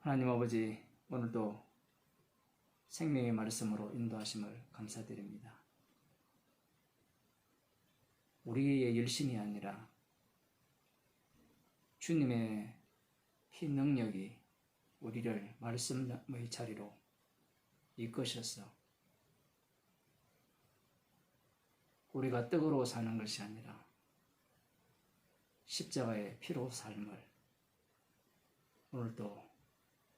하나님 아버지, 오늘도 생명의 말씀으로 인도하심을 감사드립니다. 우리의 열심이 아니라 주님의 피 능력이 우리를 말씀의 자리로 이끄셔서 우리가 떡으로 사는 것이 아니라 십자가의 피로 삶을 오늘도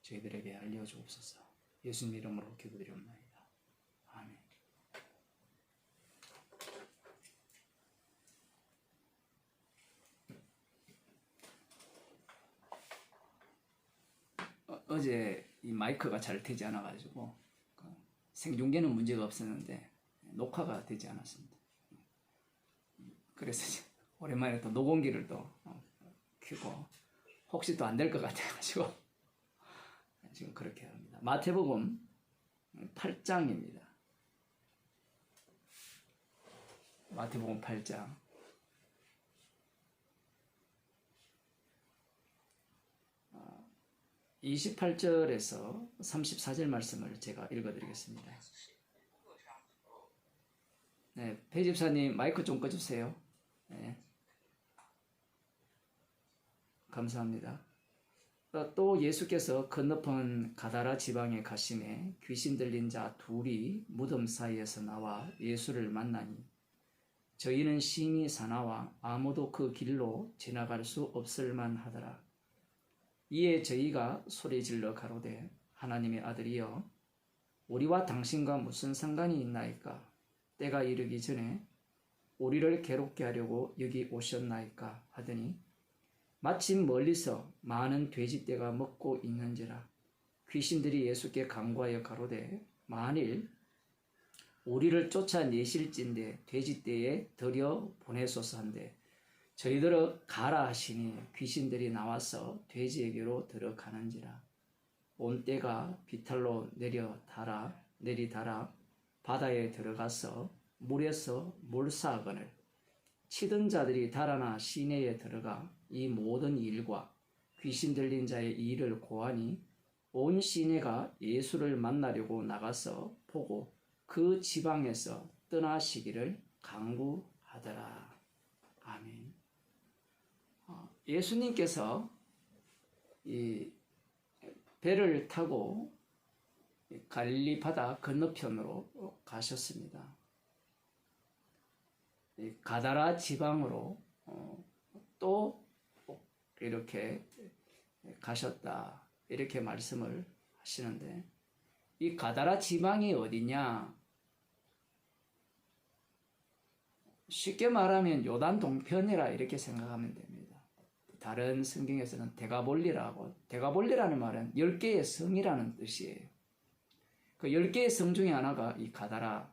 저희들에게 알려주옵소서. 예수님 이름으로 기도드리옵나이다. 아멘. 어제 이 마이크가 잘 되지 않아가지고 생중계는 문제가 없었는데 녹화가 되지 않았습니다. 그래서 오랜만에 또 녹음기를 또 켜고 혹시 또 안 될 것 같아가지고 지금 그렇게 합니다. 마태복음 8장입니다. 마태복음 8장 28절에서 34절 말씀을 제가 읽어드리겠습니다. 네, 배 집사님 마이크 좀 꺼주세요. 네. 감사합니다. 또 예수께서 건너편 가다라 지방에 가심에 귀신 들린 자 둘이 무덤 사이에서 나와 예수를 만나니 저희는 심히 사나와 아무도 그 길로 지나갈 수 없을 만하더라. 이에 저희가 소리질러 가로되 하나님의 아들이여 우리와 당신과 무슨 상관이 있나이까? 때가 이르기 전에 우리를 괴롭게 하려고 여기 오셨나이까? 하더니 마침 멀리서 많은 돼지떼가 먹고 있는지라. 귀신들이 예수께 간구하여 가로되 만일 우리를 쫓아내실진대 돼지떼에 들여 보내소서 한데 저희들을 가라 하시니 귀신들이 나와서 돼지에게로 들어가는지라. 온 떼가 비탈로 내리달아 바다에 들어가서 물에서 몰사하거늘 치던 자들이 달아나 시내에 들어가 이 모든 일과 귀신 들린 자의 일을 고하니 온 시내가 예수를 만나려고 나가서 보고 그 지방에서 떠나시기를 간구하더라. 아멘. 예수님께서 이 배를 타고 갈릴리 바다 건너편으로 가셨습니다. 가다라 지방으로 또 이렇게 가셨다, 이렇게 말씀을 하시는데, 이 가다라 지방이 어디냐? 쉽게 말하면 요단 동편이라 이렇게 생각하면 됩니다. 다른 성경에서는 데가볼리라고, 데가볼리라는 말은 10개의 성이라는 뜻이에요. 그 10개의 성 중에 하나가 이 가다라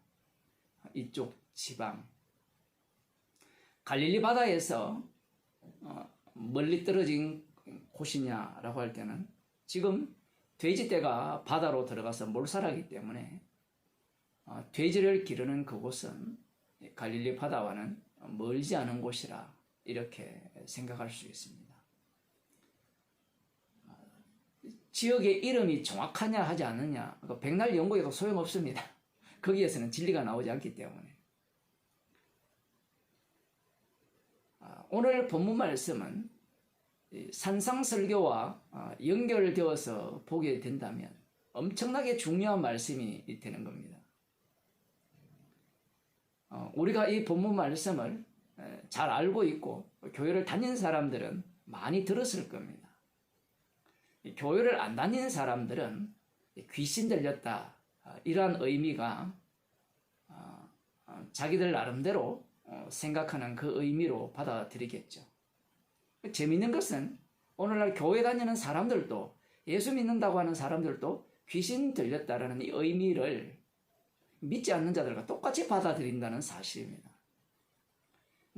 이쪽 지방, 갈릴리 바다에서 멀리 떨어진 곳이냐라고 할 때는 지금 돼지떼가 바다로 들어가서 몰살하기 때문에 돼지를 기르는 그곳은 갈릴리 바다와는 멀지 않은 곳이라 이렇게 생각할 수 있습니다. 지역의 이름이 정확하냐 하지 않느냐, 백날 연구해도 소용없습니다. 거기에서는 진리가 나오지 않기 때문에. 오늘 본문 말씀은 산상설교와 연결되어서 보게 된다면 엄청나게 중요한 말씀이 되는 겁니다. 우리가 이 본문 말씀을 잘 알고 있고 교회를 다닌 사람들은 많이 들었을 겁니다. 교회를 안 다니는 사람들은 귀신 들렸다, 이러한 의미가 자기들 나름대로 생각하는 그 의미로 받아들이겠죠. 재미있는 것은 오늘날 교회 다니는 사람들도, 예수 믿는다고 하는 사람들도 귀신 들렸다라는 이 의미를 믿지 않는 자들과 똑같이 받아들인다는 사실입니다.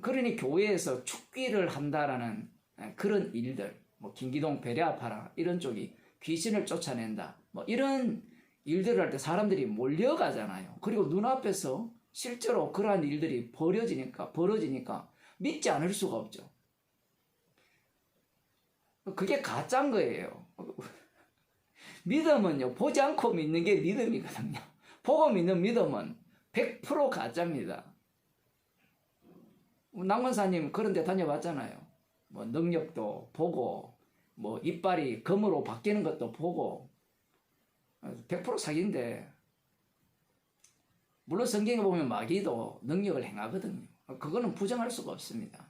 그러니 교회에서 축기를 한다라는 그런 일들, 뭐 김기동 베레아파라 이런 쪽이 귀신을 쫓아낸다, 뭐 이런 일들을 할 때 사람들이 몰려가잖아요. 그리고 눈앞에서 실제로 그러한 일들이 벌어지니까 믿지 않을 수가 없죠. 그게 가짜인 거예요. 믿음은요, 보지 않고 믿는 게 믿음이거든요. 보고 믿는 믿음은 100% 가짜입니다. 낭만사님 그런 데 다녀봤잖아요. 뭐 능력도 보고, 뭐 이빨이 금으로 바뀌는 것도 보고, 100% 사기인데, 물론 성경에 보면 마귀도 능력을 행하거든요. 그거는 부정할 수가 없습니다.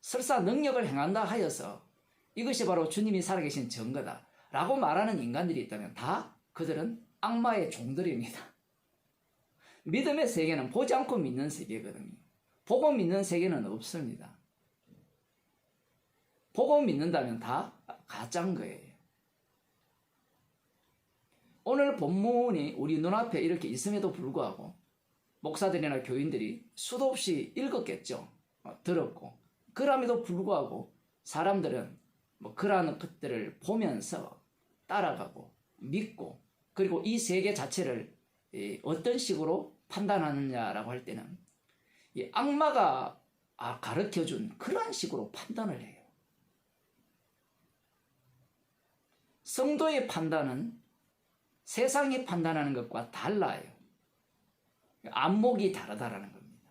설사 능력을 행한다 하여서 이것이 바로 주님이 살아계신 증거다 라고 말하는 인간들이 있다면 다 그들은 악마의 종들입니다. 믿음의 세계는 보지 않고 믿는 세계거든요. 보고 믿는 세계는 없습니다. 보고 믿는다면 다 가짜인 거예요. 오늘 본문이 우리 눈앞에 이렇게 있음에도 불구하고 목사들이나 교인들이 수도 없이 읽었겠죠. 들었고. 그럼에도 불구하고 사람들은 뭐 그러한 것들을 보면서 따라가고 믿고, 그리고 이 세계 자체를 어떤 식으로 판단하느냐라고 할 때는 이 악마가 가르쳐준 그러한 식으로 판단을 해요. 성도의 판단은 세상이 판단하는 것과 달라요. 안목이 다르다라는 겁니다.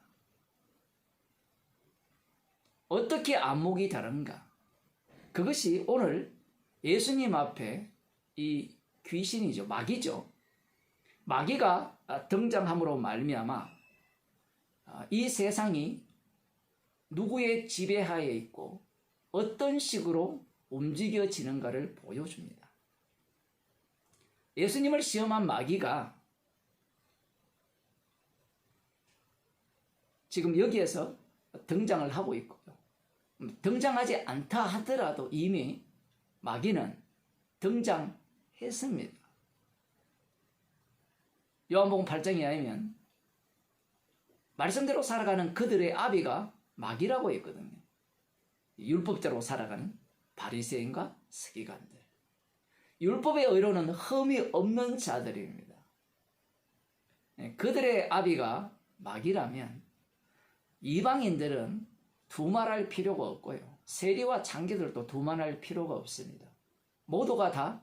어떻게 안목이 다른가? 그것이 오늘 예수님 앞에 이 귀신이죠, 마귀죠. 마귀가 등장함으로 말미암아 이 세상이 누구의 지배하에 있고 어떤 식으로 움직여지는가를 보여줍니다. 예수님을 시험한 마귀가 지금 여기에서 등장을 하고 있고요. 등장하지 않다 하더라도 이미 마귀는 등장했습니다. 요한복음 8장에 의하면 말씀대로 살아가는 그들의 아비가 마귀라고 했거든요. 율법대로 살아가는 바리새인과 서기관들. 율법의 의로는 흠이 없는 자들입니다. 그들의 아비가 마귀라면 이방인들은 두말할 필요가 없고요. 세리와 창기들도 두말할 필요가 없습니다. 모두가 다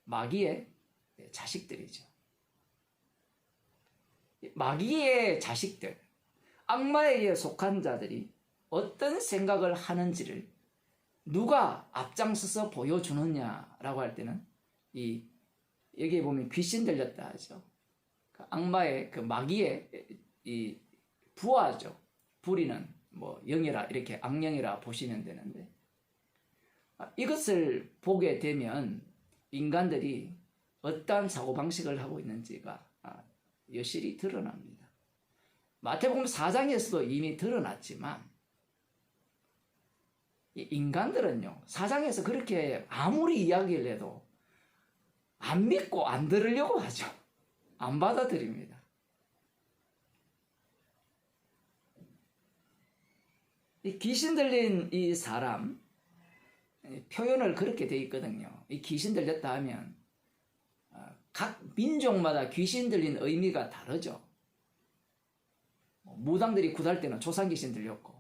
마귀의 자식들이죠. 마귀의 자식들, 악마에게 속한 자들이 어떤 생각을 하는지를 누가 앞장서서 보여주느냐라고 할 때는 여기에 보면 귀신 들렸다 하죠. 그 악마의, 그 마귀의 이 부하죠. 부리는 뭐 영이라, 이렇게 악령이라 보시면 되는데, 이것을 보게 되면 인간들이 어떠한 사고방식을 하고 있는지가 여실히 드러납니다. 마태복음 4장에서도 이미 드러났지만 인간들은요, 4장에서 그렇게 아무리 이야기를 해도 안 믿고 안 들으려고 하죠. 안 받아들입니다. 이 귀신 들린 이 사람, 표현을 그렇게 돼 있거든요. 이 귀신 들렸다 하면 각 민족마다 귀신 들린 의미가 다르죠. 무당들이 구달 때는 조상 귀신 들렸고,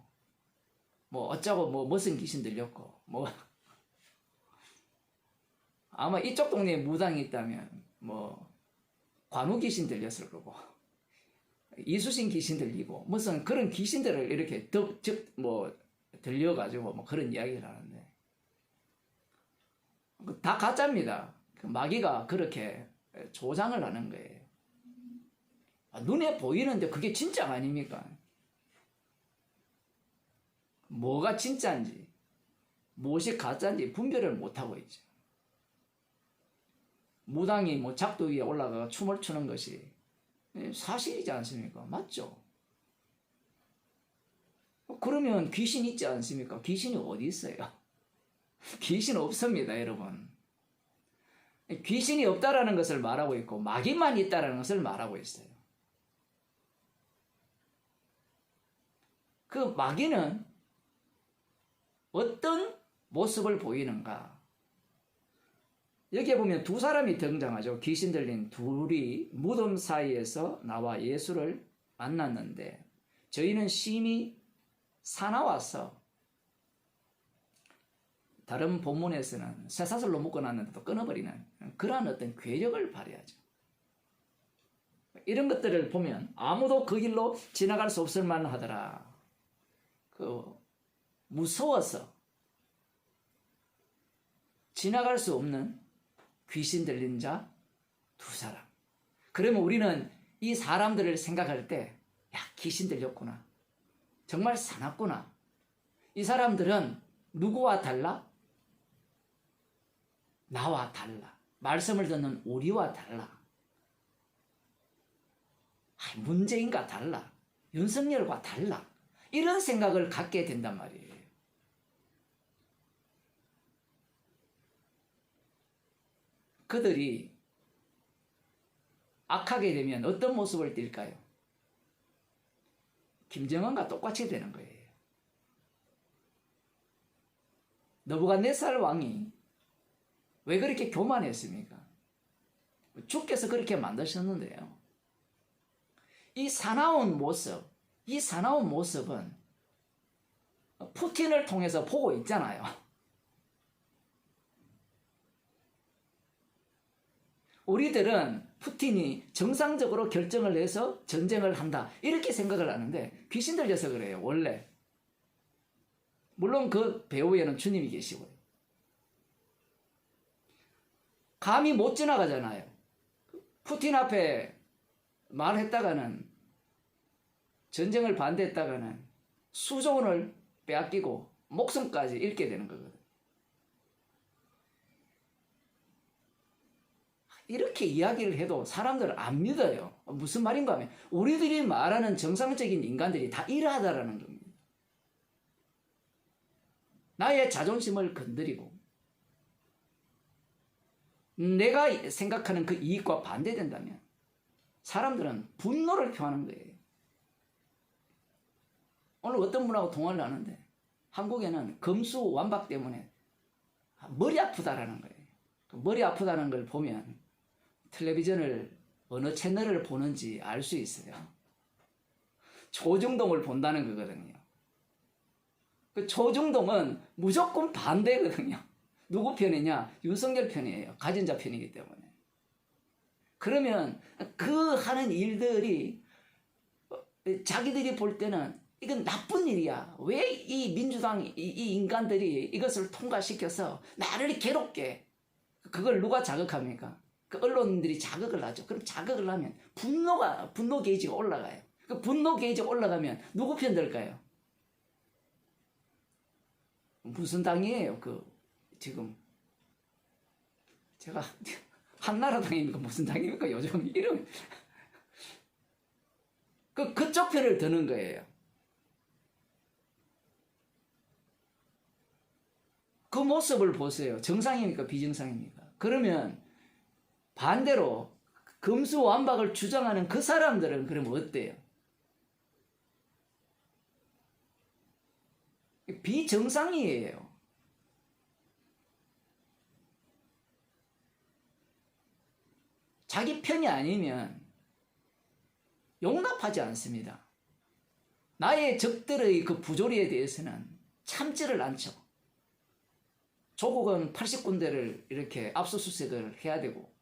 뭐 어쩌고 뭐 무슨 귀신 들렸고, 뭐 아마 이쪽 동네에 무당이 있다면 뭐 관우 귀신 들렸을 거고, 이수신 귀신 들리고, 무슨 그런 귀신들을 이렇게 들려가지고 뭐 그런 이야기를 하는데, 다 가짜입니다. 마귀가 그렇게 조장을 하는 거예요. 눈에 보이는데 그게 진짜 아닙니까? 뭐가 진짜인지, 무엇이 가짜인지 분별을 못하고 있죠. 무당이 뭐 작두 위에 올라가 춤을 추는 것이 사실이지 않습니까? 맞죠? 그러면 귀신 있지 않습니까? 귀신이 어디 있어요? 귀신 없습니다, 여러분. 귀신이 없다라는 것을 말하고 있고 마귀만 있다라는 것을 말하고 있어요. 그 마귀는 어떤 모습을 보이는가? 여기에 보면 두 사람이 등장하죠. 귀신 들린 둘이 무덤 사이에서 나와 예수를 만났는데, 저희는 심히 사나워서 다른 본문에서는 쇠사슬로 묶어놨는데도 끊어버리는 그러한 어떤 괴력을 발휘하죠. 이런 것들을 보면 아무도 그 길로 지나갈 수 없을 만하더라. 무서워서 지나갈 수 없는 귀신 들린 자 두 사람. 그러면 우리는 이 사람들을 생각할 때, 야, 귀신 들렸구나. 정말 사납구나. 이 사람들은 누구와 달라? 나와 달라. 말씀을 듣는 우리와 달라. 문재인과 달라. 윤석열과 달라. 이런 생각을 갖게 된단 말이에요. 그들이 악하게 되면 어떤 모습을 띨까요? 김정은과 똑같이 되는 거예요. 느부갓네살 왕이 왜 그렇게 교만했습니까? 주께서 그렇게 만드셨는데요. 이 사나운 모습은 푸틴을 통해서 보고 있잖아요. 우리들은 푸틴이 정상적으로 결정을 해서 전쟁을 한다 이렇게 생각을 하는데 귀신 들려서 그래요. 원래 물론 그 배후에는 주님이 계시고요. 감히 못 지나가잖아요. 푸틴 앞에 말했다가는, 전쟁을 반대했다가는 수조 원을 빼앗기고 목숨까지 잃게 되는 거거든요. 이렇게 이야기를 해도 사람들 안 믿어요. 무슨 말인가 하면 우리들이 말하는 정상적인 인간들이 다 이러하다라는 겁니다. 나의 자존심을 건드리고 내가 생각하는 그 이익과 반대된다면 사람들은 분노를 표하는 거예요. 오늘 어떤 분하고 통화를 하는데 한국에는 금수완박 때문에 머리 아프다라는 거예요. 머리 아프다는 걸 보면 텔레비전을 어느 채널을 보는지 알 수 있어요. 조중동을 본다는 거거든요. 그 조중동은 무조건 반대거든요. 누구 편이냐? 윤석열 편이에요. 가진 자 편이기 때문에. 그러면 그 하는 일들이 자기들이 볼 때는 이건 나쁜 일이야. 왜 이 민주당 이 인간들이 이것을 통과시켜서 나를 괴롭게, 그걸 누가 자극합니까? 그 언론들이 자극을 하죠. 그럼 자극을 하면 분노 게이지가 올라가요. 그 분노 게이지가 올라가면 누구 편 들까요? 무슨 당이에요? 지금 제가 한나라당입니까? 무슨 당입니까? 요즘 이름 그쪽 편을 드는 거예요. 그 모습을 보세요. 정상입니까? 비정상입니까? 그러면 반대로 금수완박을 주장하는 그 사람들은 그러면 어때요? 비정상이에요. 자기 편이 아니면 용납하지 않습니다. 나의 적들의 그 부조리에 대해서는 참지를 않죠. 조국은 80군데를 이렇게 압수수색을 해야 되고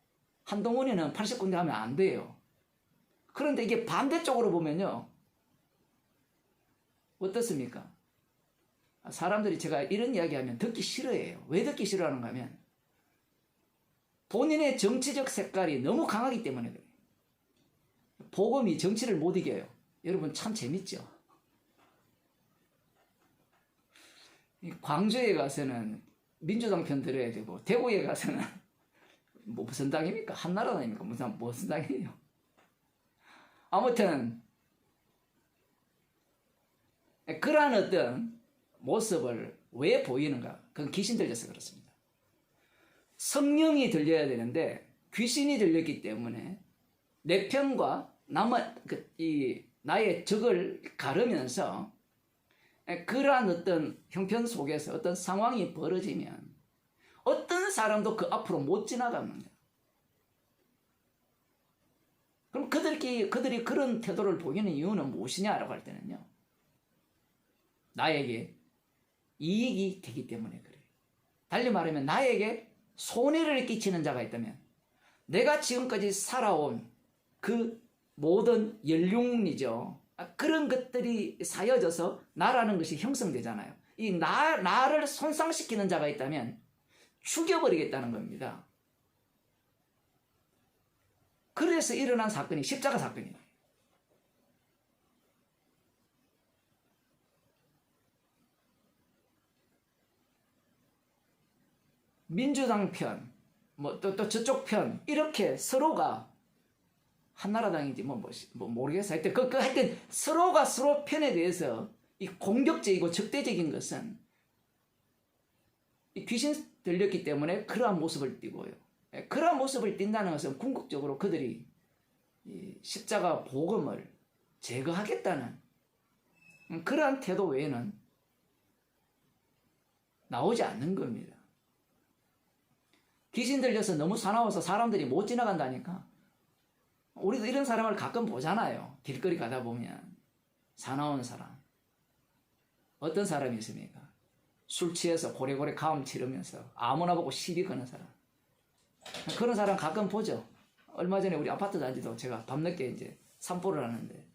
한동훈이는 80군데 하면 안 돼요. 그런데 이게 반대쪽으로 보면요. 어떻습니까? 사람들이 제가 이런 이야기하면 듣기 싫어해요. 왜 듣기 싫어하는가 하면 본인의 정치적 색깔이 너무 강하기 때문에 그래요. 복음이 정치를 못 이겨요. 여러분 참 재밌죠? 광주에 가서는 민주당 편 들어야 되고 대구에 가서는 무슨 당입니까? 한나라당입니까? 무슨 당이에요? 아무튼 그러한 어떤 모습을 왜 보이는가? 그건 귀신 들려서 그렇습니다. 성령이 들려야 되는데 귀신이 들렸기 때문에 내 편과 나의 적을 가르면서 그러한 어떤 형편 속에서 어떤 상황이 벌어지면 어떤 사람도 그 앞으로 못 지나갑니다. 그럼 그들이 그런 태도를 보이는 이유는 무엇이냐라고 할 때는요. 나에게 이익이 되기 때문에 그래요. 달리 말하면 나에게 손해를 끼치는 자가 있다면 내가 지금까지 살아온 그 모든 연륜이죠. 그런 것들이 쌓여져서 나라는 것이 형성되잖아요. 이 나를 손상시키는 자가 있다면 죽여버리겠다는 겁니다. 그래서 일어난 사건이 십자가 사건이에요. 민주당 편, 또 저쪽 편, 이렇게 서로가 한나라당인지 모르겠어요. 하여튼 서로가 서로 편에 대해서 이 공격적이고 적대적인 것은 이 귀신 들렸기 때문에 그러한 모습을 띠고요. 그러한 모습을 띈다는 것은 궁극적으로 그들이 이 십자가 복음을 제거하겠다는 그러한 태도 외에는 나오지 않는 겁니다. 귀신 들려서 너무 사나워서 사람들이 못 지나간다니까. 우리도 이런 사람을 가끔 보잖아요. 길거리 가다 보면 사나운 사람. 어떤 사람이 있습니까? 술 취해서 고래고래 가음 치르면서 아무나 보고 시비 거는 사람. 그런 사람 가끔 보죠. 얼마 전에 우리 아파트 단지도 제가 밤늦게 이제 산보를 하는데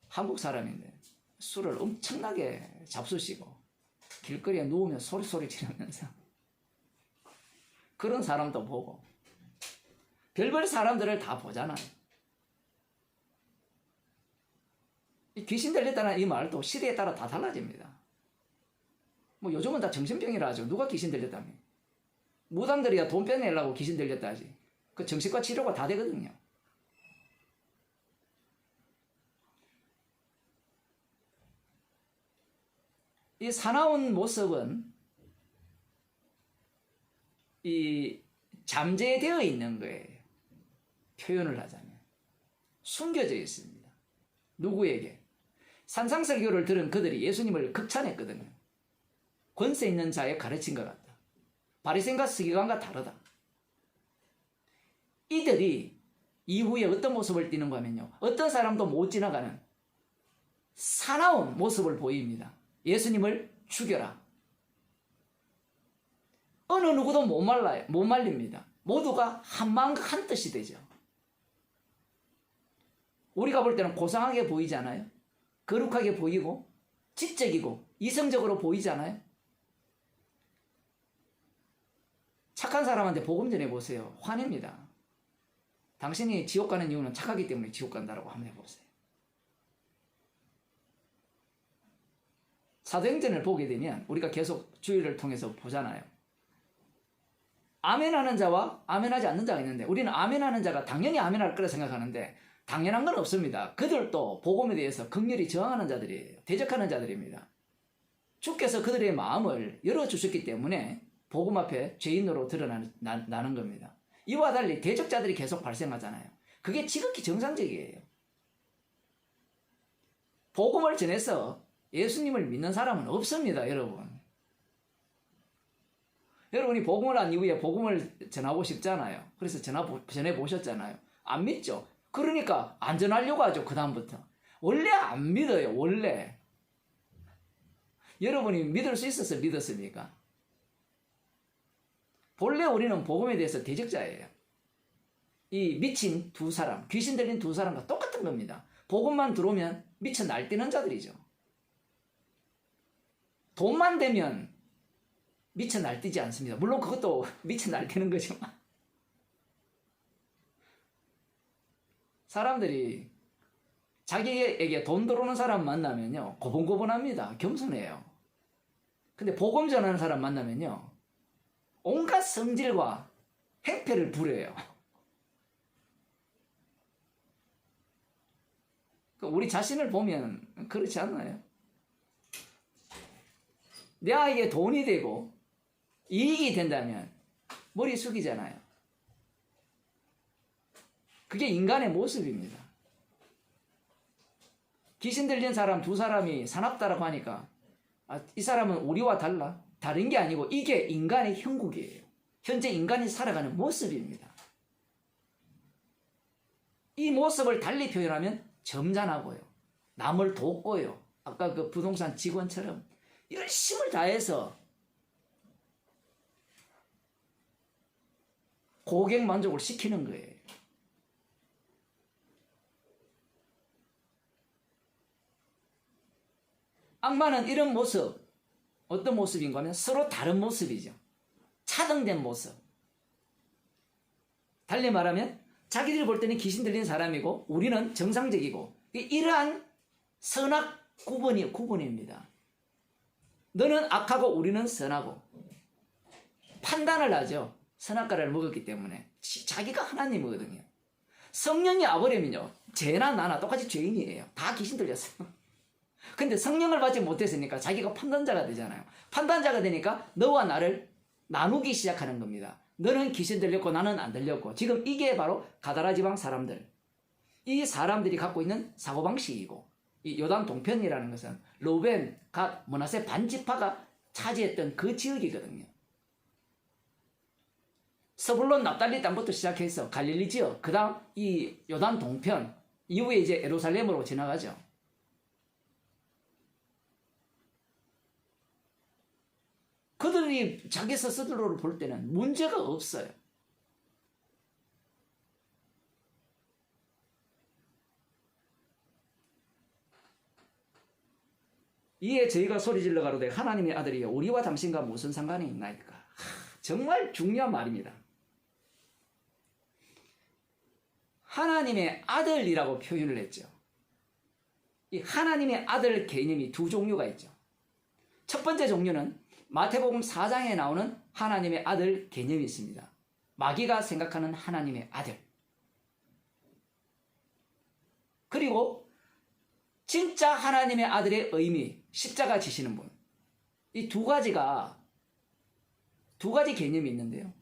한국 사람인데 술을 엄청나게 잡수시고 길거리에 누우면 소리 지르면서 그런 사람도 보고 별별 사람들을 다 보잖아요. 이 귀신 들렸다는 이 말도 시대에 따라 다 달라집니다. 요즘은 다 정신병이라 하죠. 누가 귀신 들렸다며. 무당들이야 돈 빼내려고 귀신 들렸다 하지. 그 정신과 치료가 다 되거든요. 이 사나운 모습은 이 잠재되어 있는 거예요. 표현을 하자면 숨겨져 있습니다. 누구에게? 산상설교를 들은 그들이 예수님을 극찬했거든요. 권세 있는 자의 가르친 것 같다. 바리새인과 서기관과 다르다. 이들이 이후에 어떤 모습을 띠는가 하면요, 어떤 사람도 못 지나가는 사나운 모습을 보입니다. 예수님을 죽여라. 어느 누구도 못 말립니다. 모두가 한 마음 한 뜻이 되죠. 우리가 볼 때는 고상하게 보이잖아요. 거룩하게 보이고 지적이고 이성적으로 보이잖아요. 착한 사람한테 복음 전해보세요. 화냅니다. 당신이 지옥 가는 이유는 착하기 때문에 지옥 간다라고 한번 해보세요. 사도행전을 보게 되면 우리가 계속 주의를 통해서 보잖아요. 아멘하는 자와 아멘하지 않는 자가 있는데 우리는 아멘하는 자가 당연히 아멘할 거라 생각하는데 당연한 건 없습니다. 그들도 복음에 대해서 극렬히 저항하는 자들이에요. 대적하는 자들입니다. 주께서 그들의 마음을 열어주셨기 때문에 복음 앞에 죄인으로 드러나는 겁니다. 이와 달리 대적자들이 계속 발생하잖아요. 그게 지극히 정상적이에요. 복음을 전해서 예수님을 믿는 사람은 없습니다, 여러분. 여러분이 복음을 한 이후에 복음을 전하고 싶잖아요. 그래서 전해보셨잖아요. 안 믿죠? 그러니까 안 전하려고 하죠, 그 다음부터. 원래 안 믿어요, 원래. 여러분이 믿을 수 있어서 믿었습니까? 본래 우리는 복음에 대해서 대적자예요. 이 미친 두 사람, 귀신 들린 두 사람과 똑같은 겁니다. 복음만 들어오면 미쳐 날뛰는 자들이죠. 돈만 되면 미쳐 날뛰지 않습니다. 물론 그것도 미쳐 날뛰는 거지만 사람들이 자기에게 돈 들어오는 사람 만나면요 고분고분합니다. 겸손해요. 근데 복음 전하는 사람 만나면요 온갖 성질과 행패를 부려요. 우리 자신을 보면 그렇지 않나요? 내에게 돈이 되고 이익이 된다면 머리 숙이잖아요. 그게 인간의 모습입니다. 귀신 들린 사람 두 사람이 사납다라고 하니까 이 사람은 우리와 달라? 다른 게 아니고 이게 인간의 형국이에요. 현재 인간이 살아가는 모습입니다. 이 모습을 달리 표현하면 점잖하고요. 남을 돕고요. 아까 그 부동산 직원처럼 열심을 다해서 고객 만족을 시키는 거예요. 악마는 이런 모습, 어떤 모습인가 하면 서로 다른 모습이죠. 차등된 모습. 달리 말하면 자기들이 볼 때는 귀신 들린 사람이고 우리는 정상적이고, 이러한 선악 구분입니다. 너는 악하고 우리는 선하고 판단을 하죠. 선악과를 먹었기 때문에. 자기가 하나님이거든요. 성령이 와버리면요, 쟤나 나나 똑같이 죄인이에요. 다 귀신 들렸어요. 근데 성령을 받지 못했으니까 자기가 판단자가 되잖아요. 판단자가 되니까 너와 나를 나누기 시작하는 겁니다. 너는 귀신 들렸고 나는 안 들렸고. 지금 이게 바로 가다라 지방 사람들, 이 사람들이 갖고 있는 사고방식이고, 이 요단 동편이라는 것은 로벤, 갓, 므낫세 반지파가 차지했던 그 지역이거든요. 서불론 납달리 땅부터 시작해서 갈릴리 지역, 그 다음 이 요단 동편, 이후에 이제 예루살렘으로 지나가죠. 그들이 자기 스스로를 볼 때는 문제가 없어요. 이에 저희가 소리질러 가로되 하나님의 아들이 우리와 당신과 무슨 상관이 있나이까. 정말 중요한 말입니다. 하나님의 아들이라고 표현을 했죠. 이 하나님의 아들 개념이 두 종류가 있죠. 첫 번째 종류는 마태복음 4장에 나오는 하나님의 아들 개념이 있습니다. 마귀가 생각하는 하나님의 아들. 그리고 진짜 하나님의 아들의 의미, 십자가 지시는 분. 이 두 가지 개념이 있는데요.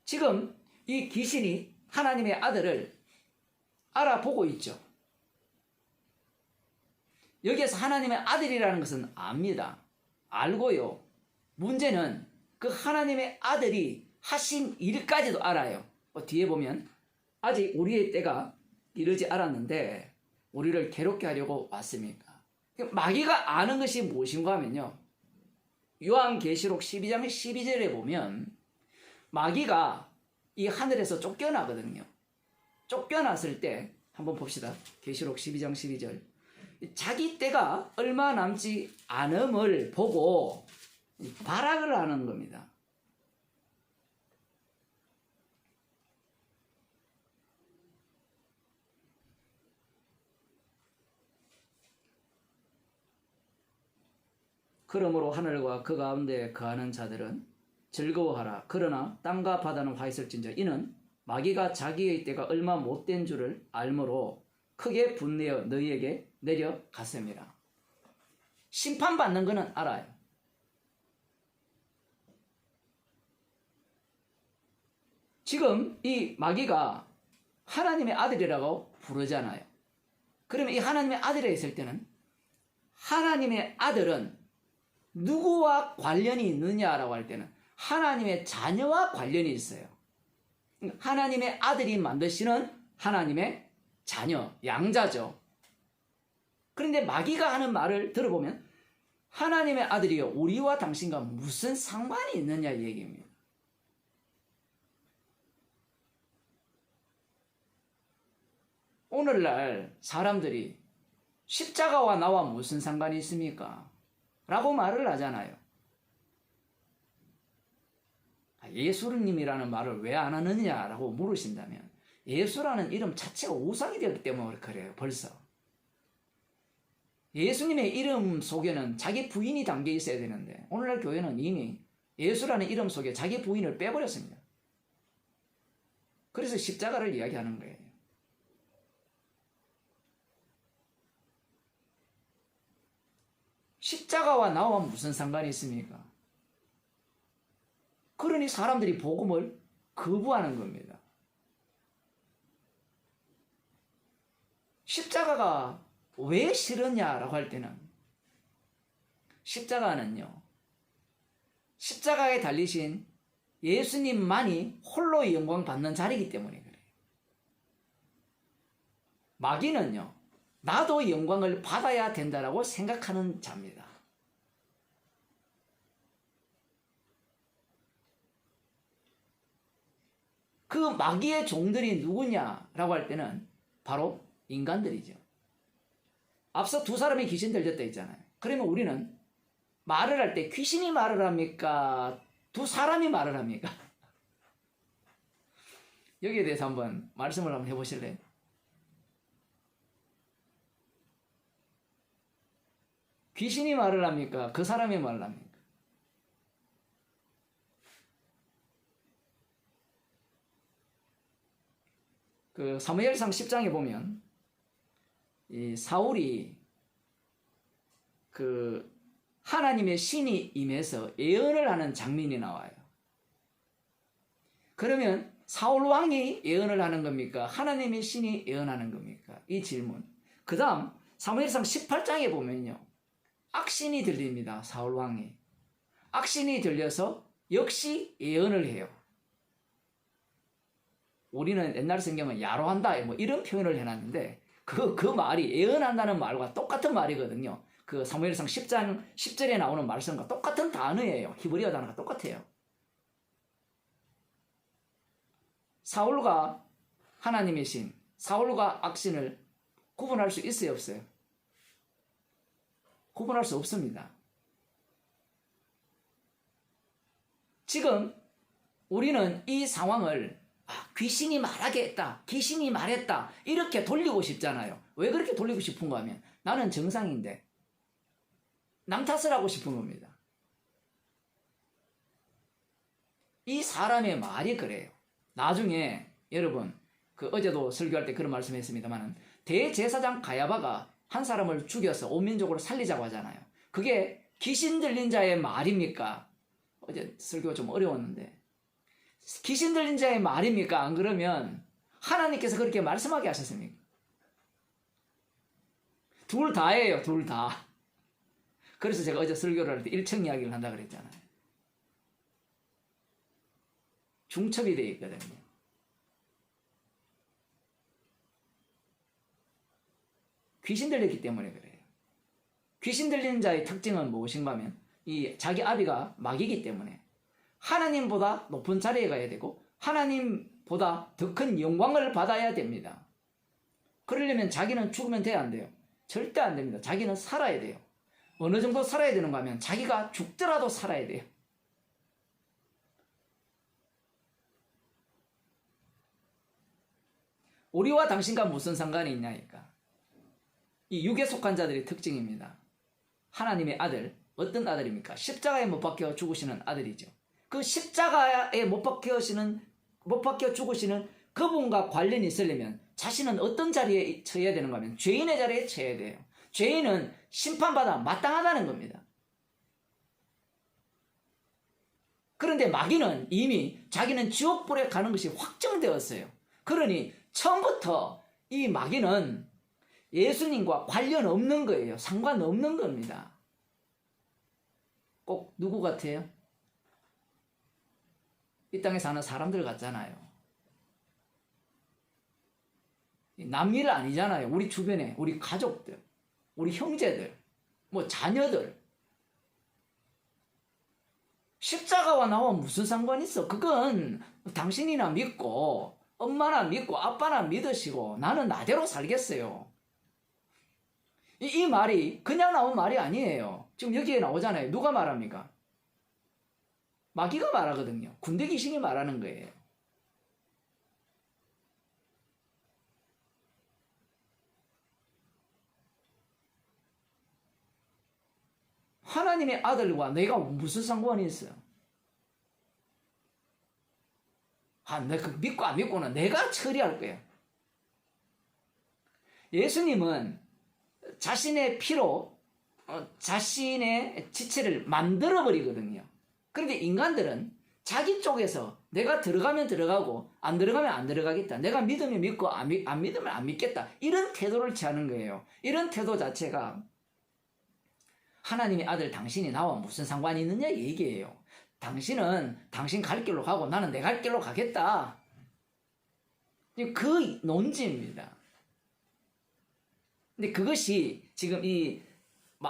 지금 이 귀신이 하나님의 아들을 알아보고 있죠. 여기에서 하나님의 아들이라는 것은 압니다. 알고요. 문제는 그 하나님의 아들이 하신 일까지도 알아요. 뒤에 보면 아직 우리의 때가 이르지 않았는데 우리를 괴롭게 하려고 왔습니까? 마귀가 아는 것이 무엇인가 하면요, 요한계시록 12장 12절에 보면 마귀가 이 하늘에서 쫓겨나거든요. 쫓겨났을 때 한번 봅시다. 계시록 12장 12절. 자기 때가 얼마 남지 않음을 보고 발악을 하는 겁니다. 그러므로 하늘과 그 가운데 거하는 자들은 즐거워하라. 그러나 땅과 바다는 화 있을진저 이는 마귀가 자기의 때가 얼마 못된 줄을 알므로 크게 분내어 너희에게 내려갔습니다. 심판받는 것은 알아요. 지금 이 마귀가 하나님의 아들이라고 부르잖아요. 그러면 이 하나님의 아들이 있을 때는 하나님의 아들은 누구와 관련이 있느냐라고 할 때는 하나님의 자녀와 관련이 있어요. 하나님의 아들이 만드시는 하나님의 자녀, 양자죠. 그런데 마귀가 하는 말을 들어보면 하나님의 아들이요, 우리와 당신과 무슨 상관이 있느냐 이 얘기입니다. 오늘날 사람들이 십자가와 나와 무슨 상관이 있습니까? 라고 말을 하잖아요. 예수님이라는 말을 왜 안 하느냐라고 물으신다면 예수라는 이름 자체가 우상이 되었기 때문에 그래요. 벌써 예수님의 이름 속에는 자기 부인이 담겨 있어야 되는데 오늘날 교회는 이미 예수라는 이름 속에 자기 부인을 빼버렸습니다. 그래서 십자가를 이야기하는 거예요. 십자가와 나와 무슨 상관이 있습니까? 그러니 사람들이 복음을 거부하는 겁니다. 십자가가 왜 싫었냐라고 할 때는 십자가는요, 십자가에 달리신 예수님만이 홀로 영광 받는 자리이기 때문에 그래요. 마귀는요, 나도 영광을 받아야 된다라고 생각하는 자입니다. 그 마귀의 종들이 누구냐라고 할 때는 바로 인간들이죠. 앞서 두 사람이 귀신 들렸다 했잖아요. 그러면 우리는 말을 할 때 귀신이 말을 합니까? 두 사람이 말을 합니까? 여기에 대해서 한번 말씀을 한번 해보실래요? 귀신이 말을 합니까? 그 사람이 말을 합니까? 그 사무엘상 10장에 보면 이 사울이 그 하나님의 신이 임해서 예언을 하는 장면이 나와요. 그러면 사울 왕이 예언을 하는 겁니까? 하나님의 신이 예언하는 겁니까? 이 질문. 그 다음 사무엘상 18장에 보면요, 악신이 들립니다. 사울 왕이 악신이 들려서 역시 예언을 해요. 우리는 옛날 성경은 야로한다 뭐 이런 표현을 해놨는데 그 말이 예언한다는 말과 똑같은 말이거든요. 그 사무엘상 10장 10절에 나오는 말씀과 똑같은 단어예요. 히브리어 단어가 똑같아요. 사울과 하나님의 신, 사울과 악신을 구분할 수 있어요, 없어요? 구분할 수 없습니다. 지금 우리는 이 상황을 귀신이 말하게 했다, 귀신이 말했다 이렇게 돌리고 싶잖아요. 왜 그렇게 돌리고 싶은가 하면 나는 정상인데 남 탓을 하고 싶은 겁니다. 이 사람의 말이 그래요. 나중에 여러분 그 어제도 설교할 때 그런 말씀했습니다만 대제사장 가야바가 한 사람을 죽여서 온 민족을 살리자고 하잖아요. 그게 귀신 들린 자의 말입니까? 어제 설교가 좀 어려웠는데 귀신 들린 자의 말입니까? 안 그러면 하나님께서 그렇게 말씀하게 하셨습니까? 둘 다예요, 둘 다. 그래서 제가 어제 설교를 할 때 일청 이야기를 한다 그랬잖아요. 중첩이 되어 있거든요. 귀신 들렸기 때문에 그래요. 귀신 들린 자의 특징은 무엇인가 하면 이 자기 아비가 마귀이기 때문에 하나님보다 높은 자리에 가야 되고 하나님보다 더 큰 영광을 받아야 됩니다. 그러려면 자기는 죽으면 돼야 안 돼요? 절대 안 됩니다. 자기는 살아야 돼요. 어느 정도 살아야 되는가 하면 자기가 죽더라도 살아야 돼요. 우리와 당신과 무슨 상관이 있냐니까. 이 육에 속한 자들의 특징입니다. 하나님의 아들, 어떤 아들입니까? 십자가에 못 박혀 죽으시는 아들이죠. 그 십자가에 못 박혀 죽으시는 그분과 관련이 있으려면 자신은 어떤 자리에 처해야 되는가 하면 죄인의 자리에 처해야 돼요. 죄인은 심판받아 마땅하다는 겁니다. 그런데 마귀는 이미 자기는 지옥불에 가는 것이 확정되었어요. 그러니 처음부터 이 마귀는 예수님과 관련 없는 거예요. 상관없는 겁니다. 꼭 누구 같아요? 이 땅에 사는 사람들 같잖아요. 남일 아니잖아요. 우리 주변에 우리 가족들, 우리 형제들, 뭐 자녀들. 십자가와 나와 무슨 상관이 있어? 그건 당신이나 믿고 엄마나 믿고 아빠나 믿으시고 나는 나대로 살겠어요. 이 말이 그냥 나온 말이 아니에요. 지금 여기에 나오잖아요. 누가 말합니까? 마귀가 말하거든요. 군대 귀신이 말하는 거예요. 하나님의 아들과 내가 무슨 상관이 있어요? 내가 믿고 안 믿고는 내가 처리할 거예요. 예수님은 자신의 피로 자신의 지체를 만들어버리거든요. 그런데 인간들은 자기 쪽에서 내가 들어가면 들어가고 안 들어가면 안 들어가겠다. 내가 믿으면 믿고 안 믿으면 안 믿겠다. 이런 태도를 취하는 거예요. 이런 태도 자체가 하나님의 아들 당신이 나와 무슨 상관이 있느냐 얘기예요. 당신은 당신 갈 길로 가고 나는 내 갈 길로 가겠다. 그 논지입니다. 근데 그것이 지금 이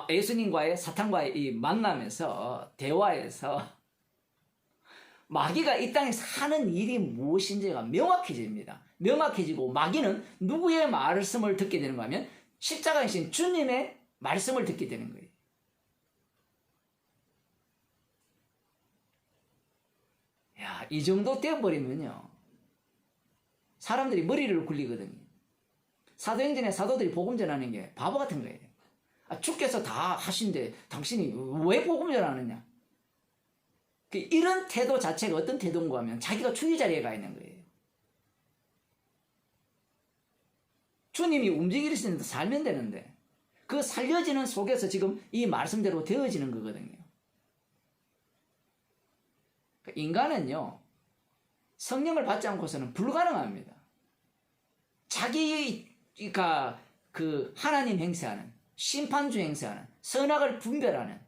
예수님과의 사탄과의 이 만남에서 대화에서 마귀가 이 땅에 사는 일이 무엇인지가 명확해집니다. 명확해지고 마귀는 누구의 말씀을 듣게 되는가 하면 십자가이신 주님의 말씀을 듣게 되는 거예요. 야, 이 정도 되어버리면요, 사람들이 머리를 굴리거든요. 사도행전에 사도들이 복음 전하는 게 바보 같은 거예요. 주께서 다 하신데 당신이 왜 복음 전하느냐. 이런 태도 자체가 어떤 태도인가 하면 자기가 주의 자리에 가 있는 거예요. 주님이 움직이시는 데 살면 되는데 그 살려지는 속에서 지금 이 말씀대로 되어지는 거거든요. 인간은요, 성령을 받지 않고서는 불가능합니다. 자기가 그 하나님 행세하는, 심판주 행세하는, 선악을 분별하는,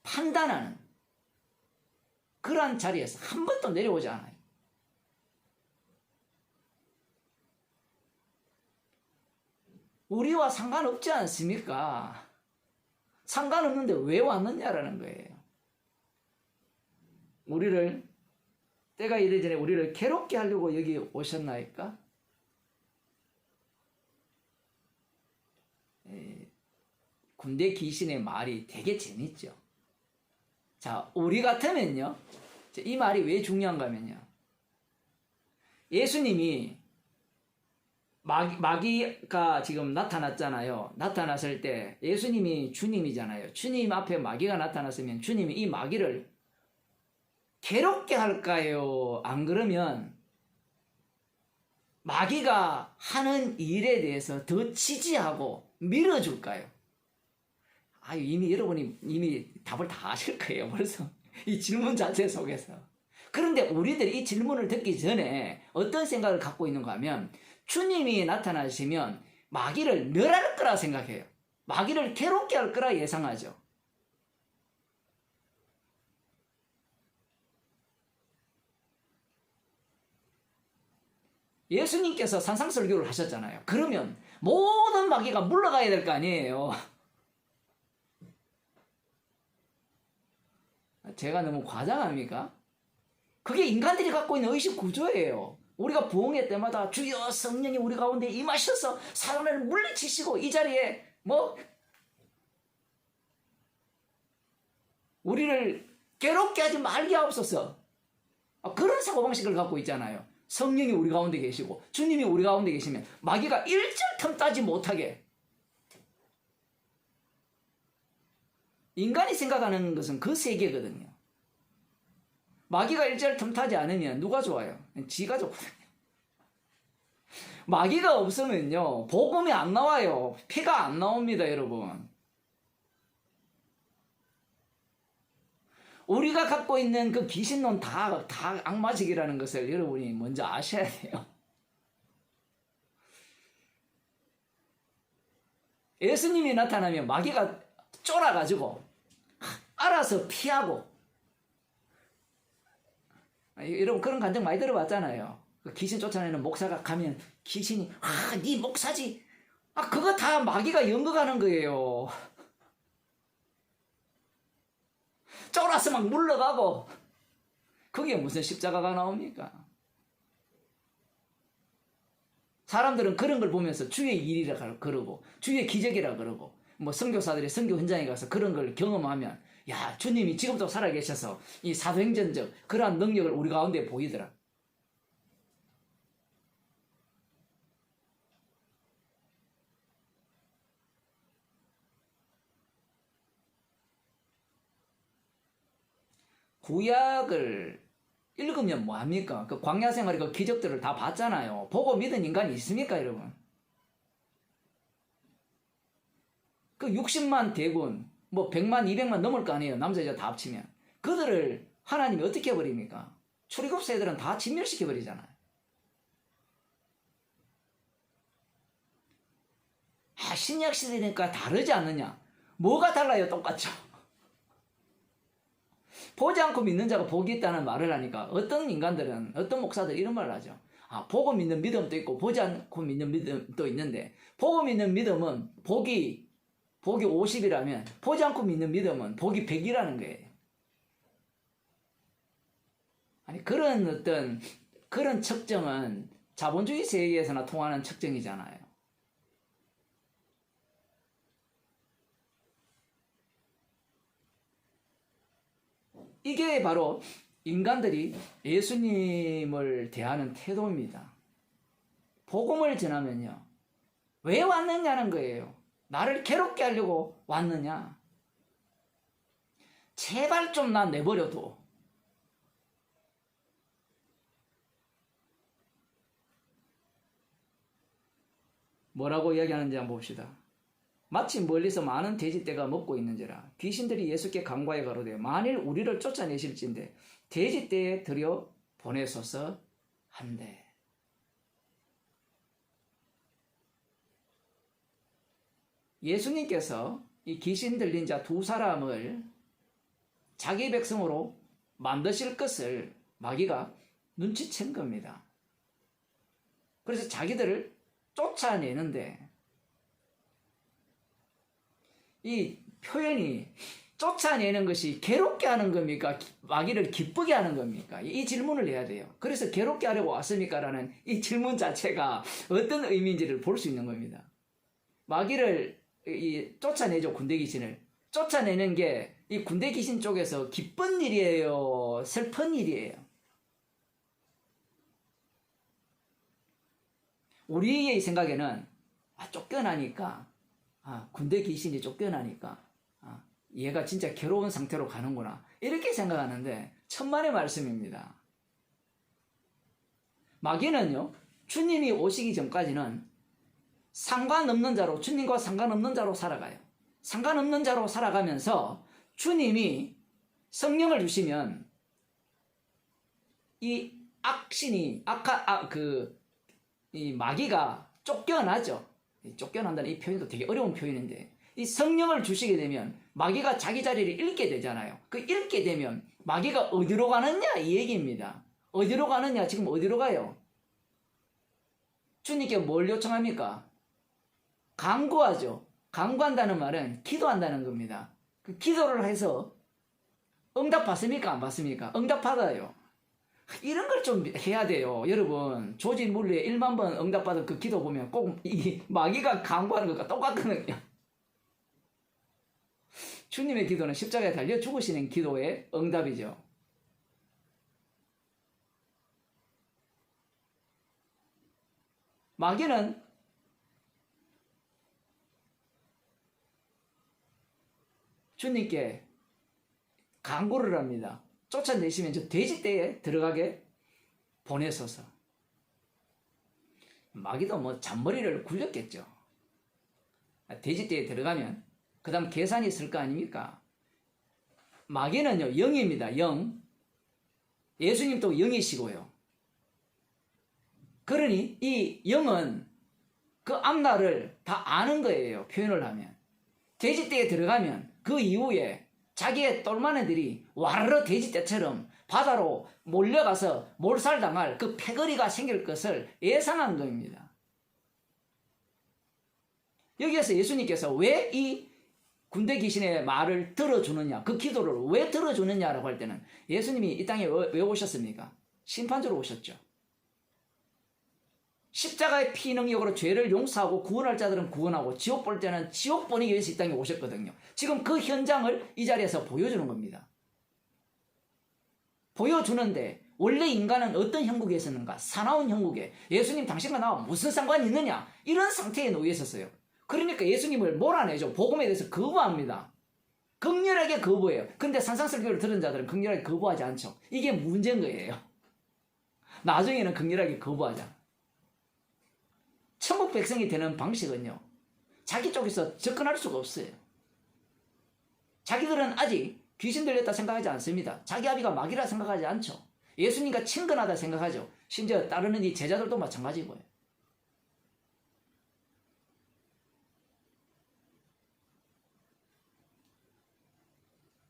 판단하는 그러한 자리에서 한 번도 내려오지 않아요. 우리와 상관없지 않습니까? 상관없는데 왜 왔느냐라는 거예요. 우리를, 때가 이래전에 우리를 괴롭게 하려고 여기 오셨나이까? 군대 귀신의 말이 되게 재밌죠. 자, 우리 같으면요, 이 말이 왜 중요한가 하면요, 예수님이 마귀가 지금 나타났잖아요. 나타났을 때 예수님이 주님이잖아요. 주님 앞에 마귀가 나타났으면 주님이 이 마귀를 괴롭게 할까요? 안 그러면 마귀가 하는 일에 대해서 더 지지하고 밀어줄까요? 이미 여러분이 이미 답을 다 아실 거예요. 벌써 이 질문 자체 속에서. 그런데 우리들이 이 질문을 듣기 전에 어떤 생각을 갖고 있는가 하면 주님이 나타나시면 마귀를 멸할 거라 생각해요. 마귀를 괴롭게 할 거라 예상하죠. 예수님께서 산상설교를 하셨잖아요. 그러면 모든 마귀가 물러가야 될 거 아니에요. 제가 너무 과장합니까? 그게 인간들이 갖고 있는 의식 구조예요. 우리가 부흥회 때마다 주여 성령이 우리 가운데 임하셔서 사람을 물리치시고 이 자리에 우리를 괴롭게 하지 말게 하옵소서. 그런 사고방식을 갖고 있잖아요. 성령이 우리 가운데 계시고 주님이 우리 가운데 계시면 마귀가 일절 틈따지 못하게. 인간이 생각하는 것은 그 세계거든요. 마귀가 일절 틈타지 않으면 누가 좋아요? 지가 좋거든요. 마귀가 없으면요, 복음이 안 나와요. 피가 안 나옵니다, 여러분. 우리가 갖고 있는 그 귀신론 다 악마직이라는 것을 여러분이 먼저 아셔야 돼요. 예수님이 나타나면 마귀가 쫄아가지고 알아서 피하고. 여러분 그런 간증 많이 들어봤잖아요. 귀신 쫓아내는 목사가 가면 귀신이 네 목사지. 그거 다 마귀가 연극하는 거예요. 쫄아서 막 물러가고. 그게 무슨 십자가가 나옵니까? 사람들은 그런 걸 보면서 주의 일이라 그러고 주의 기적이라 그러고 선교사들이 선교 현장에 가서 그런 걸 경험하면 야, 주님이 지금도 살아계셔서 이 사도행전적 그러한 능력을 우리 가운데 보이더라. 구약을 읽으면 뭐합니까? 그 광야생활의 그 기적들을 다 봤잖아요. 보고 믿은 인간이 있습니까, 여러분? 그 60만 대군, 100만, 200만 넘을 거 아니에요. 남자, 여자 다 합치면. 그들을 하나님이 어떻게 해버립니까? 출애굽 애들은 다 진멸시켜버리잖아요. 신약 시대니까 다르지 않느냐? 뭐가 달라요? 똑같죠. 보지 않고 믿는 자가 복이 있다는 말을 하니까 어떤 인간들은, 어떤 목사들이 이런 말을 하죠. 보고 믿는 믿음도 있고 보지 않고 믿는 믿음도 있는데, 보고 믿는 믿음은 복이 50이라면 보지 않고 믿는 믿음은 복이 100이라는 거예요. 아니, 그런 측정은 자본주의 세계에서나 통하는 측정이잖아요. 이게 바로 인간들이 예수님을 대하는 태도입니다. 복음을 전하면요, 왜 왔느냐는 거예요. 나를 괴롭게 하려고 왔느냐? 제발 좀 나 내버려둬. 뭐라고 이야기하는지 한번 봅시다. 마침 멀리서 많은 돼지떼가 먹고 있는지라 귀신들이 예수께 간과해 가로되 만일 우리를 쫓아내실진데 돼지떼에 들여 보내소서 한대. 예수님께서 이 귀신 들린 자 두 사람을 자기 백성으로 만드실 것을 마귀가 눈치챈 겁니다. 그래서 자기들을 쫓아내는데, 이 표현이 쫓아내는 것이 괴롭게 하는 겁니까? 마귀를 기쁘게 하는 겁니까? 이 질문을 해야 돼요. 그래서 괴롭게 하려고 왔습니까? 라는 이 질문 자체가 어떤 의미인지를 볼 수 있는 겁니다. 마귀를 쫓아내죠. 군대 귀신을 쫓아내는 게 이 군대 귀신 쪽에서 기쁜 일이에요, 슬픈 일이에요? 우리의 생각에는 쫓겨나니까, 군대 귀신이 쫓겨나니까 얘가 진짜 괴로운 상태로 가는구나, 이렇게 생각하는데 천만의 말씀입니다. 마귀는요, 주님이 오시기 전까지는 상관없는 자로, 주님과 상관없는 자로 살아가요. 상관없는 자로 살아가면서 주님이 성령을 주시면 이 악신이 이 마귀가 쫓겨나죠. 쫓겨난다는 이 표현도 되게 어려운 표현인데, 이 성령을 주시게 되면 마귀가 자기 자리를 잃게 되잖아요. 그 잃게 되면 마귀가 어디로 가느냐, 이 얘기입니다. 어디로 가느냐, 지금 어디로 가요? 주님께 뭘 요청합니까? 간구하죠. 간구한다는 말은 기도한다는 겁니다. 그 기도를 해서 응답 받습니까? 안 받습니까? 응답 받아요. 이런 걸 좀 해야 돼요. 여러분, 조지 물리의 1만 번 응답받은 그 기도 보면 꼭 이 마귀가 간구하는 것과 똑같거든요. 주님의 기도는 십자가에 달려 죽으시는 기도의 응답이죠. 마귀는 주님께 간구를 합니다. 쫓아내시면 저 돼지떼에 들어가게 보내소서. 마귀도 뭐 잔머리를 굴렸겠죠. 돼지떼에 들어가면 그 다음 계산이 있을 거 아닙니까? 마귀는요, 영입니다. 영. 예수님도 영이시고요. 그러니 이 영은 그 앞날을 다 아는 거예요. 표현을 하면. 돼지떼에 들어가면 그 이후에 자기의 똘마네들이 와르르 돼지떼처럼 바다로 몰려가서 몰살당할 그 패거리가 생길 것을 예상한 겁니다. 여기에서 예수님께서 왜 이 군대 귀신의 말을 들어주느냐, 그 기도를 왜 들어주느냐라고 할 때는, 예수님이 이 땅에 왜 오셨습니까? 심판주로 오셨죠. 십자가의 피 능력으로 죄를 용서하고 구원할 자들은 구원하고 지옥 볼 때는 지옥 보내기 위해서 이 땅에 오셨거든요. 지금 그 현장을 이 자리에서 보여주는 겁니다. 보여주는데, 원래 인간은 어떤 형국에 있었는가? 사나운 형국에. 예수님 당신과 나와 무슨 상관이 있느냐? 이런 상태에 놓여 있었어요. 그러니까 예수님을 몰아내죠. 복음에 대해서 거부합니다. 극렬하게 거부해요. 근데 산상설교를 들은 자들은 극렬하게 거부하지 않죠. 이게 문제인 거예요. 나중에는 극렬하게 거부하자. 천국 백성이 되는 방식은요, 자기 쪽에서 접근할 수가 없어요. 자기들은 아직 귀신 들렸다 생각하지 않습니다. 자기 아비가 마귀라 생각하지 않죠. 예수님과 친근하다 생각하죠. 심지어 따르는 이 제자들도 마찬가지고요.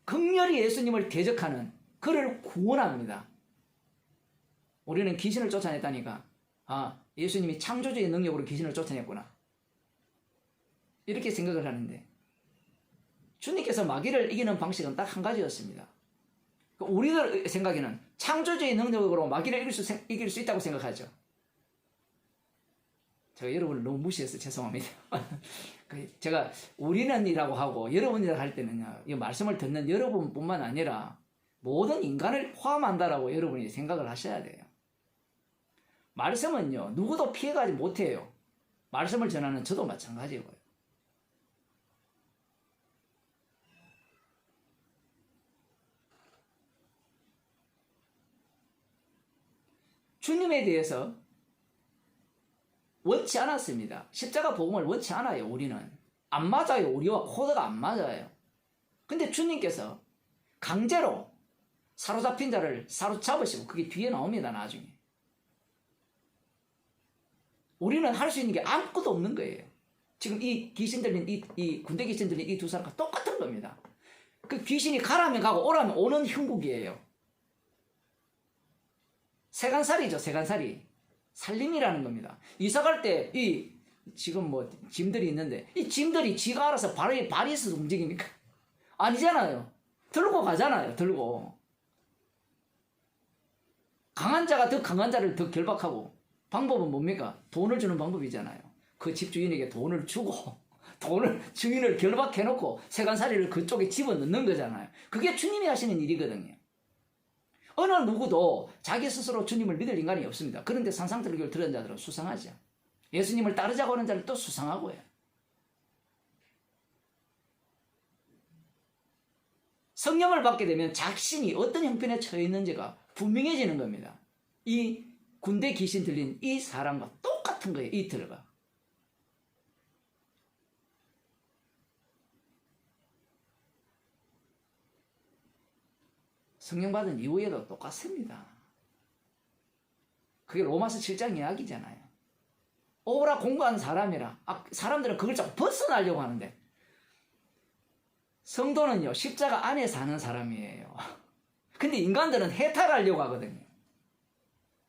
극렬히 예수님을 대적하는 그를 구원합니다. 우리는 귀신을 쫓아냈다니까, 예수님이 창조주의 능력으로 귀신을 쫓아냈구나, 이렇게 생각을 하는데, 주님께서 마귀를 이기는 방식은 딱 한 가지였습니다. 우리들 생각에는 창조주의 능력으로 마귀를 이길 수 있다고 생각하죠. 제가 여러분을 너무 무시해서 죄송합니다. 제가 우리는이라고 하고 여러분이라고 할 때는요, 이 말씀을 듣는 여러분뿐만 아니라 모든 인간을 포함한다라고 여러분이 생각을 하셔야 돼요. 말씀은요, 누구도 피해가지 못해요. 말씀을 전하는 저도 마찬가지고요. 주님에 대해서 원치 않았습니다. 십자가 복음을 원치 않아요. 우리는 안 맞아요. 우리와 코드가 안 맞아요. 근데 주님께서 강제로 사로잡힌 자를 사로잡으시고, 그게 뒤에 나옵니다. 나중에 우리는 할 수 있는 게 아무것도 없는 거예요. 지금 이 귀신 들린 이 군대 귀신 들린 이 두 사람과 똑같은 겁니다. 그 귀신이 가라면 가고 오라면 오는 형국이에요. 세간살이죠. 세간살이 살림이라는 겁니다. 이사 갈 때 이 지금 뭐 짐들이 있는데 이 짐들이 지가 알아서 발이 있어서 움직입니까? 아니잖아요. 들고 가잖아요. 들고. 강한 자가 더 강한 자를 더 결박하고, 방법은 뭡니까? 돈을 주는 방법이잖아요. 그 집주인에게 돈을 주고 주인을 결박해놓고 세간살이를 그쪽에 집어넣는 거잖아요. 그게 주님이 하시는 일이거든요. 어느 누구도 자기 스스로 주님을 믿을 인간이 없습니다. 그런데 산상들교를 들은 자들은 수상하죠. 예수님을 따르자고 하는 자를 또 수상하고요. 성령을 받게 되면 자신이 어떤 형편에 처해 있는지가 분명해지는 겁니다. 이 군대 귀신 들린 이 사람과 똑같은 거예요. 이 들과. 성령 받은 이후에도 똑같습니다. 그게 로마서 7장 이야기잖아요. 오라 공부한 사람이라. 사람들은 그걸 자꾸 벗어나려고 하는데, 성도는요 십자가 안에 사는 사람이에요. 근데 인간들은 해탈하려고 하거든요.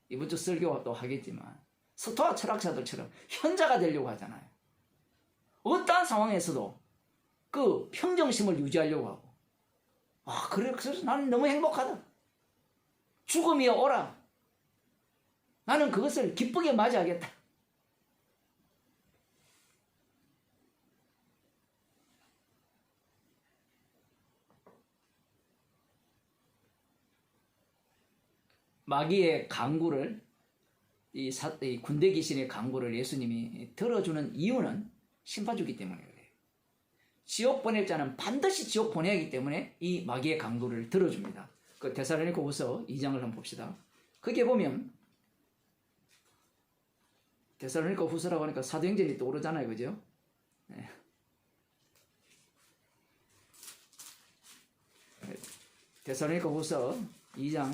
이번 주 설교 또 하겠지만 스토아 철학자들처럼 현자가 되려고 하잖아요. 어떠한 상황에서도 그 평정심을 유지하려고 하고, 그래, 그래서 나는 너무 행복하다. 죽음이여 오라. 나는 그것을 기쁘게 맞이하겠다. 마귀의 강구를, 이 군대 귀신의 강구를 예수님이 들어주는 이유는 심판주기 때문에 그래요. 지옥 보낼 자는 반드시 지옥 보내야 하기 때문에 이 마귀의 강구를 들어줍니다. 그 데살로니가후서 2장을 한번 봅시다. 거기에 보면 데살로니가후서라고 하니까 사도행전이 떠오르잖아요. 그죠? 네. 데살로니가후서 2장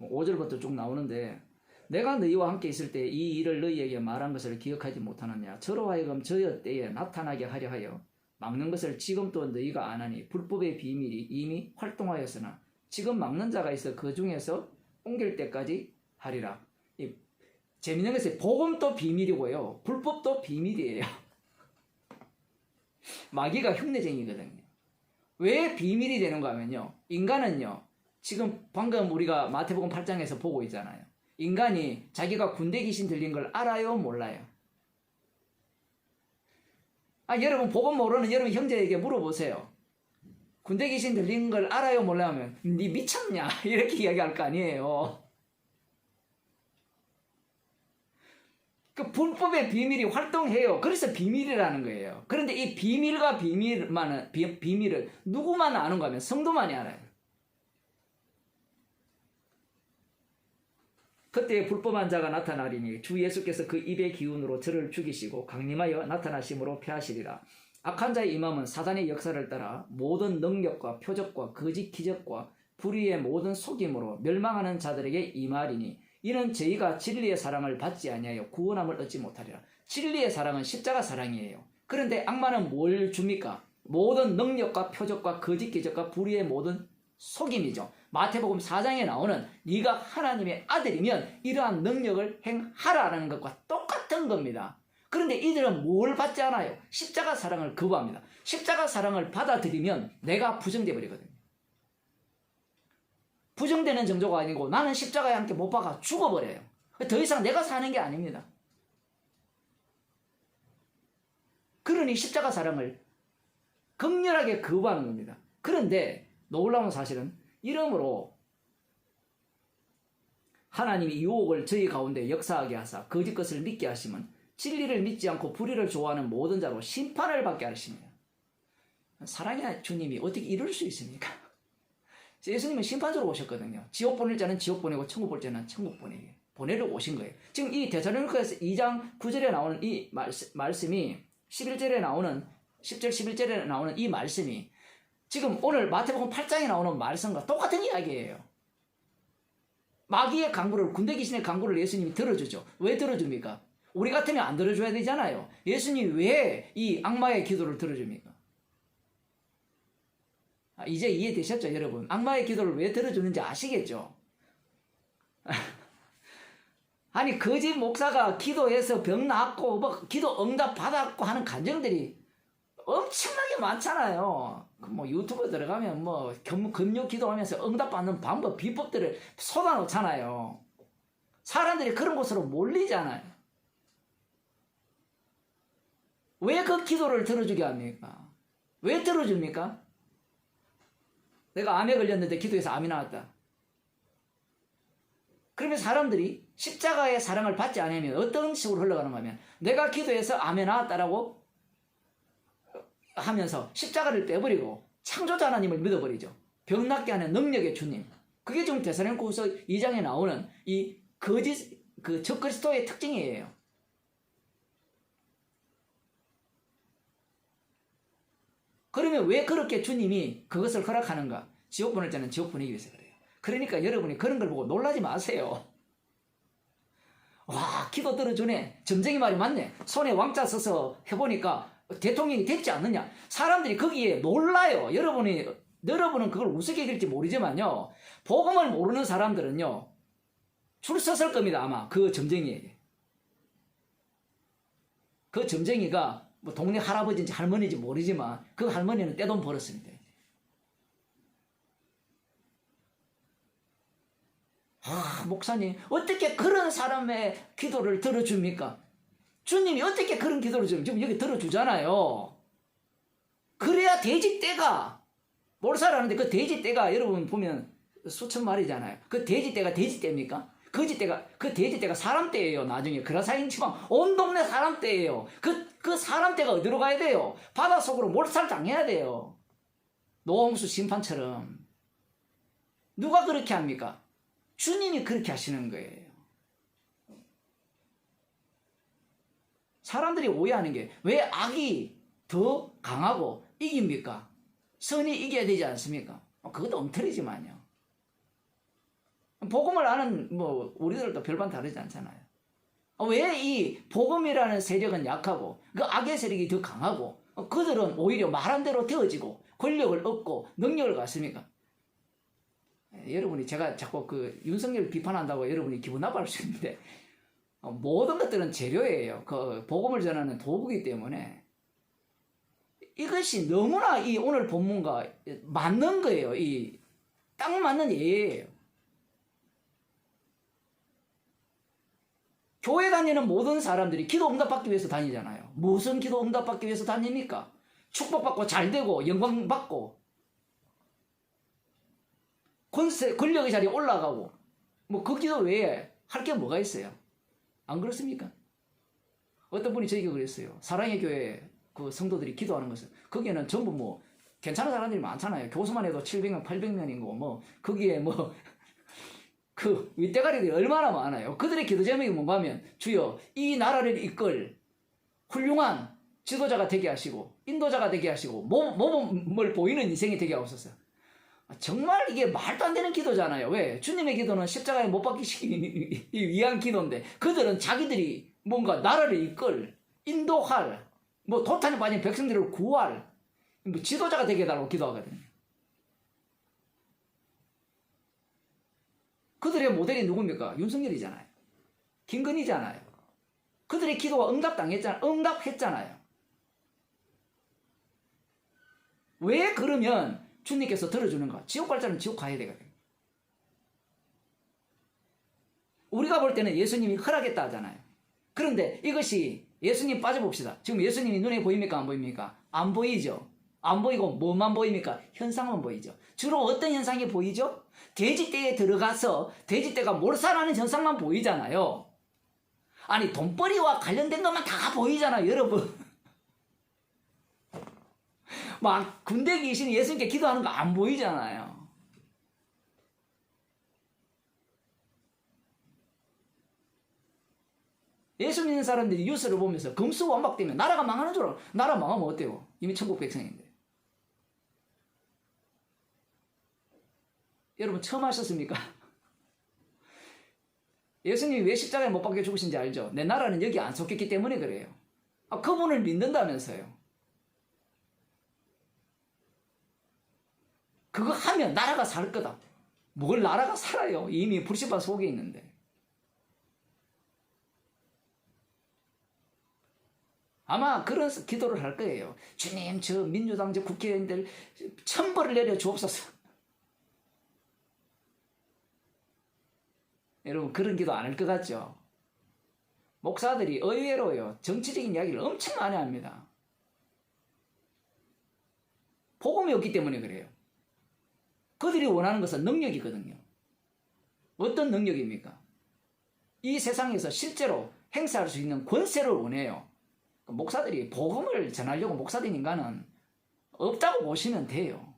5절부터 쭉 나오는데, 내가 너희와 함께 있을 때 이 일을 너희에게 말한 것을 기억하지 못하느냐. 저로 하여금 저의 때에 나타나게 하려 하여 막는 것을 지금 또 너희가 안 하니 불법의 비밀이 이미 활동하였으나 지금 막는 자가 있어 그 중에서 옮길 때까지 하리라. 재밌는 것은 복음도 비밀이고요, 불법도 비밀이에요. 마귀가 흉내쟁이거든요. 왜 비밀이 되는가 하면요, 인간은요 지금 방금 우리가 마태복음 8장에서 보고 있잖아요. 인간이 자기가 군대 귀신 들린 걸 알아요? 몰라요? 여러분 복음 모르는 여러분 형제에게 물어보세요. 군대 귀신 들린 걸 알아요? 몰라요? 하면 니 미쳤냐? 이렇게 이야기할 거 아니에요. 그 불법의 비밀이 활동해요. 그래서 비밀이라는 거예요. 그런데 이 비밀과 비밀을 누구만 아는가 하면 성도만이 알아요. 그때 불법한 자가 나타나리니 주 예수께서 그 입의 기운으로 저를 죽이시고 강림하여 나타나심으로 패하시리라. 악한 자의 임함은 사단의 역사를 따라 모든 능력과 표적과 거짓 기적과 불의의 모든 속임으로 멸망하는 자들에게 임하리니 이는 저희가 진리의 사랑을 받지 아니하여 구원함을 얻지 못하리라. 진리의 사랑은 십자가 사랑이에요. 그런데 악마는 뭘 줍니까? 모든 능력과 표적과 거짓 기적과 불의의 모든 속임이죠. 마태복음 4장에 나오는 네가 하나님의 아들이면 이러한 능력을 행하라는 것과 똑같은 겁니다. 그런데 이들은 뭘 받지 않아요? 십자가 사랑을 거부합니다. 십자가 사랑을 받아들이면 내가 부정돼 버리거든요. 부정되는 정도가 아니고 나는 십자가에 함께 못 박아 죽어버려요. 더 이상 내가 사는 게 아닙니다. 그러니 십자가 사랑을 극렬하게 거부하는 겁니다. 그런데 놀라운 사실은 이러므로 하나님이 유혹을 저희 가운데 역사하게 하사 거짓 것을 믿게 하시면 진리를 믿지 않고 불의를 좋아하는 모든 자로 심판을 받게 하십니다. 사랑의 주님이 어떻게 이럴 수 있습니까? 예수님은 심판자로 오셨거든요. 지옥 보낼 자는 지옥 보내고 천국 볼 자는 천국 보내게 보내러 오신 거예요. 지금 이 데살로니가서 2장 9절에 나오는 이 말씀이 11절에 나오는 10절 11절에 나오는 이 말씀이 지금 오늘 마태복음 8장에 나오는 말씀과 똑같은 이야기예요. 마귀의 강구를, 군대 귀신의 강구를 예수님이 들어주죠. 왜 들어줍니까? 우리 같으면 안 들어줘야 되잖아요. 예수님이 왜 이 악마의 기도를 들어줍니까? 이제 이해되셨죠, 여러분? 악마의 기도를 왜 들어주는지 아시겠죠? 아니, 거짓 목사가 기도해서 병 낫고, 뭐, 기도 응답 받았고 하는 간증들이 엄청나게 많잖아요. 뭐, 유튜브 들어가면 뭐, 금요 기도하면서 응답 받는 방법, 비법들을 쏟아놓잖아요. 사람들이 그런 곳으로 몰리잖아요. 왜 그 기도를 들어주게 합니까? 왜 들어줍니까? 내가 암에 걸렸는데 기도해서 암이 나왔다. 그러면 사람들이 십자가의 사랑을 받지 않으면 어떤 식으로 흘러가는가 하면 내가 기도해서 암에 나왔다라고 하면서 십자가를 빼버리고 창조자 하나님을 믿어버리죠. 병 낫게 하는 능력의 주님. 그게 지금 데살로니가후서 2장에 나오는 이 거짓 그 적그리스도의 특징이에요. 그러면 왜 그렇게 주님이 그것을 허락하는가? 지옥 보낼 자는 지옥 보내기 위해서 그래요. 그러니까 여러분이 그런 걸 보고 놀라지 마세요. 와, 기도 들어주네. 점쟁이 말이 맞네. 손에 왕자 써서 해보니까 대통령이 됐지 않느냐. 사람들이 거기에 놀라요. 여러분은 그걸 우습게 여길지 모르지만요. 복음을 모르는 사람들은요. 줄 섰을 겁니다. 아마 그 점쟁이에게. 그 점쟁이가 뭐 동네 할아버지인지 할머니인지 모르지만 그 할머니는 떼돈 벌었습니다. 목사님 어떻게 그런 사람의 기도를 들어줍니까? 주님이 어떻게 그런 기도를 지금 여기 들어주잖아요. 그래야 돼지떼가 몰살하는데 그 돼지떼가 여러분 보면 수천 마리잖아요. 그 돼지떼가 돼지떼입니까? 그 돼지떼가 사람떼예요. 나중에 그라사인지방 온 동네 사람떼예요. 그 사람떼가 어디로 가야 돼요? 바닷속으로 몰살당해야 돼요. 노홍수 심판처럼. 누가 그렇게 합니까? 주님이 그렇게 하시는 거예요. 사람들이 오해하는 게 왜 악이 더 강하고 이깁니까? 선이 이겨야 되지 않습니까? 그것도 엉터리지만요. 복음을 아는 뭐 우리들도 별반 다르지 않잖아요. 왜 이 복음이라는 세력은 약하고 그 악의 세력이 더 강하고 그들은 오히려 말한 대로 되어지고 권력을 얻고 능력을 갖습니까? 여러분이 제가 자꾸 그 윤석열을 비판한다고 여러분이 기분 나빠할 수 있는데 모든 것들은 재료예요. 그 복음을 전하는 도구이기 때문에 이것이 너무나 이 오늘 본문과 맞는 거예요. 이 딱 맞는 예예요. 교회 다니는 모든 사람들이 기도 응답받기 위해서 다니잖아요. 무슨 기도 응답받기 위해서 다닙니까? 축복받고 잘되고 영광받고 권력의 자리에 올라가고 뭐 그 기도 외에 할 게 뭐가 있어요? 안 그렇습니까? 어떤 분이 저에게 그랬어요. 사랑의 교회 그 성도들이 기도하는 것은 거기에는 전부 뭐 괜찮은 사람들이 많잖아요. 교수만 해도 700명 800명이고 뭐 거기에 뭐 그 윗대가리들이 얼마나 많아요. 그들의 기도 제목이 뭔가 하면 주여 이 나라를 이끌 훌륭한 지도자가 되게 하시고 인도자가 되게 하시고 모범을 보이는 인생이 되게 하옵소서. 정말 이게 말도 안 되는 기도잖아요. 왜? 주님의 기도는 십자가에 못 박히시기 위한 기도인데 그들은 자기들이 뭔가 나라를 이끌 인도할 뭐 도탄에 빠진 백성들을 구할 뭐 지도자가 되게 해달라고 기도하거든요. 그들의 모델이 누굽니까? 윤석열이잖아요. 김건희잖아요. 그들의 기도가 응답했잖아요. 왜 그러면 주님께서 들어주는가? 지옥 갈 자는 지옥 가야 되거든요. 우리가 볼 때는 예수님이 허락했다 하잖아요. 그런데 이것이 예수님 빠져봅시다. 지금 예수님이 눈에 보입니까? 안 보입니까? 안 보이죠. 안 보이고 뭐만 보입니까? 현상만 보이죠. 주로 어떤 현상이 보이죠? 돼지떼에 들어가서 돼지떼가 몰살하는 현상만 보이잖아요. 아니 돈벌이와 관련된 것만 다 보이잖아요, 여러분. 막 군대 귀신이 예수님께 기도하는 거 안 보이잖아요. 예수 믿는 사람들이 뉴스를 보면서 금수원박되면 나라가 망하는 줄 알아. 나라 망하면 어때요? 이미 천국 백성인데. 여러분 처음 하셨습니까? 예수님이 왜 십자가에 못 박혀 죽으신지 알죠? 내 나라는 여기 안 속했기 때문에 그래요. 그분을 믿는다면서요. 그거 하면 나라가 살 거다. 뭘 나라가 살아요? 이미 불신파 속에 있는데. 아마 그런 기도를 할 거예요. 주님, 저 민주당 저 국회의원들 천벌을 내려 주옵소서. 여러분 그런 기도 안 할 것 같죠? 목사들이 의외로요 정치적인 이야기를 엄청 많이 합니다. 복음이 없기 때문에 그래요. 그들이 원하는 것은 능력이거든요. 어떤 능력입니까? 이 세상에서 실제로 행사할 수 있는 권세를 원해요. 목사들이 복음을 전하려고 목사된 인간은 없다고 보시면 돼요.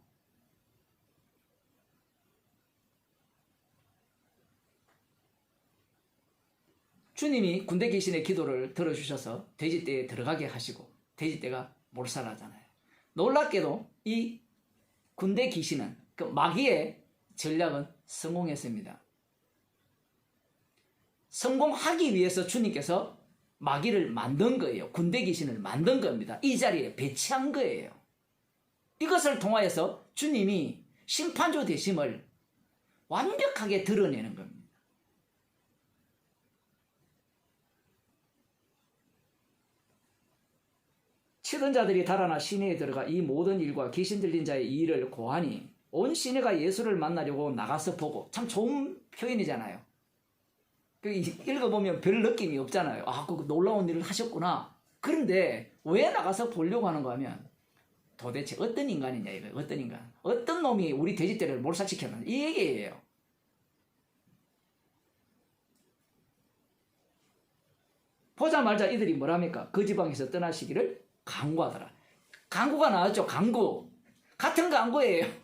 주님이 군대 귀신의 기도를 들어주셔서 돼지떼에 들어가게 하시고 돼지떼가 몰살하잖아요. 놀랍게도 이 군대 귀신은 그 마귀의 전략은 성공했습니다. 성공하기 위해서 주님께서 마귀를 만든 거예요. 군대 귀신을 만든 겁니다. 이 자리에 배치한 거예요. 이것을 통하여서 주님이 심판주 되심을 완벽하게 드러내는 겁니다. 치던 자들이 달아나 시내에 들어가 이 모든 일과 귀신 들린 자의 일을 고하니 온 시내가 예수를 만나려고 나가서 보고, 참 좋은 표현이잖아요. 읽어보면 별 느낌이 없잖아요. 그 놀라운 일을 하셨구나. 그런데 왜 나가서 보려고 하는가 하면 도대체 어떤 인간이냐 이거예요. 어떤 인간. 어떤 놈이 우리 돼지떼를 몰살시켰나 이 얘기예요. 보자마자 이들이 뭐랍니까? 그 지방에서 떠나시기를 간구하더라. 간구가 나왔죠. 간구. 같은 간구예요.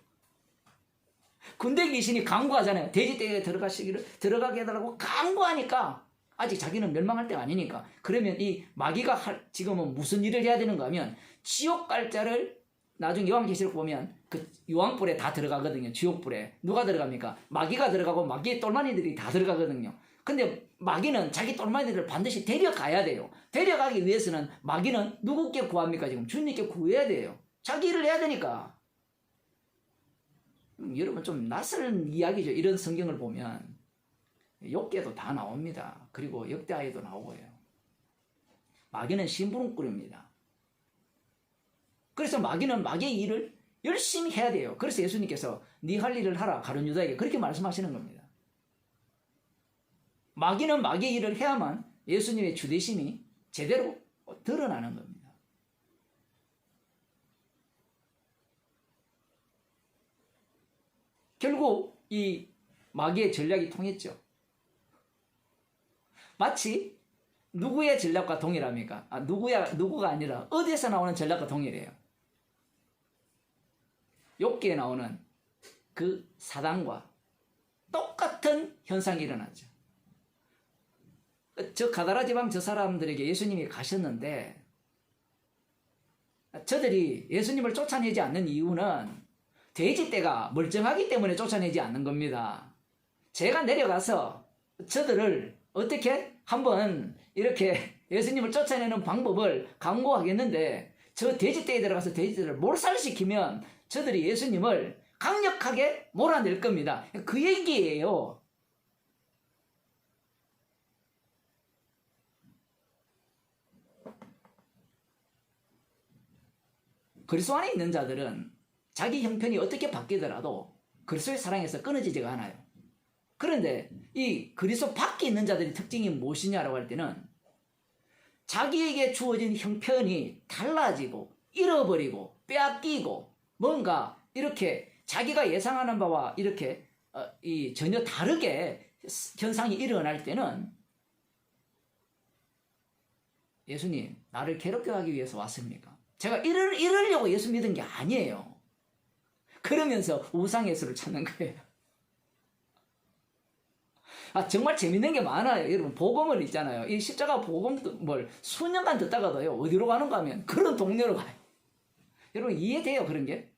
군대 귀신이 간구하잖아요. 돼지떼에 들어가게 해달라고 간구하니까 아직 자기는 멸망할 때가 아니니까. 그러면 이 마귀가 지금은 무슨 일을 해야 되는가 하면 지옥 갈 자를 나중에 요한계시록 보면 그 요한불에 다 들어가거든요. 지옥불에. 누가 들어갑니까? 마귀가 들어가고 마귀의 똘마니들이 다 들어가거든요. 근데 마귀는 자기 똘마니들을 반드시 데려가야 돼요. 데려가기 위해서는 마귀는 누구께 구합니까? 지금 주님께 구해야 돼요. 자기 일을 해야 되니까. 여러분 좀 낯선 이야기죠. 이런 성경을 보면 욥기에도 다 나옵니다. 그리고 역대하에도 나오고요. 마귀는 심부름꾼입니다. 그래서 마귀는 마귀의 일을 열심히 해야 돼요. 그래서 예수님께서 네 할 일을 하라 가룟 유다에게 그렇게 말씀하시는 겁니다. 마귀는 마귀의 일을 해야만 예수님의 주되심이 제대로 드러나는 겁니다. 결국 이 마귀의 전략이 통했죠. 마치 누구의 전략과 동일합니까? 누구가 아니라 어디에서 나오는 전략과 동일해요. 욥기에 나오는 그 사단과 똑같은 현상이 일어나죠. 저 가다라 지방 저 사람들에게 예수님이 가셨는데 저들이 예수님을 쫓아내지 않는 이유는 돼지떼가 멀쩡하기 때문에 쫓아내지 않는 겁니다. 제가 내려가서 저들을 어떻게 한번 이렇게 예수님을 쫓아내는 방법을 강구하겠는데 저 돼지떼에 들어가서 돼지떼를 몰살시키면 저들이 예수님을 강력하게 몰아낼 겁니다. 그 얘기예요. 그리스도 안에 있는 자들은 자기 형편이 어떻게 바뀌더라도 그리스도의 사랑에서 끊어지지가 않아요. 그런데 이 그리스도 밖에 있는 자들의 특징이 무엇이냐라고 할 때는 자기에게 주어진 형편이 달라지고 잃어버리고 빼앗기고 뭔가 이렇게 자기가 예상하는 바와 이렇게 전혀 다르게 현상이 일어날 때는 예수님 나를 괴롭게 하기 위해서 왔습니까? 제가 이러려고 예수 믿은 게 아니에요. 그러면서 우상예수를 찾는 거예요. 정말 재밌는 게 많아요. 여러분 복음을 있잖아요. 이 십자가 복음을 수년간 듣다가도요. 어디로 가는가 하면 그런 동네로 가요. 여러분 이해돼요 그런 게?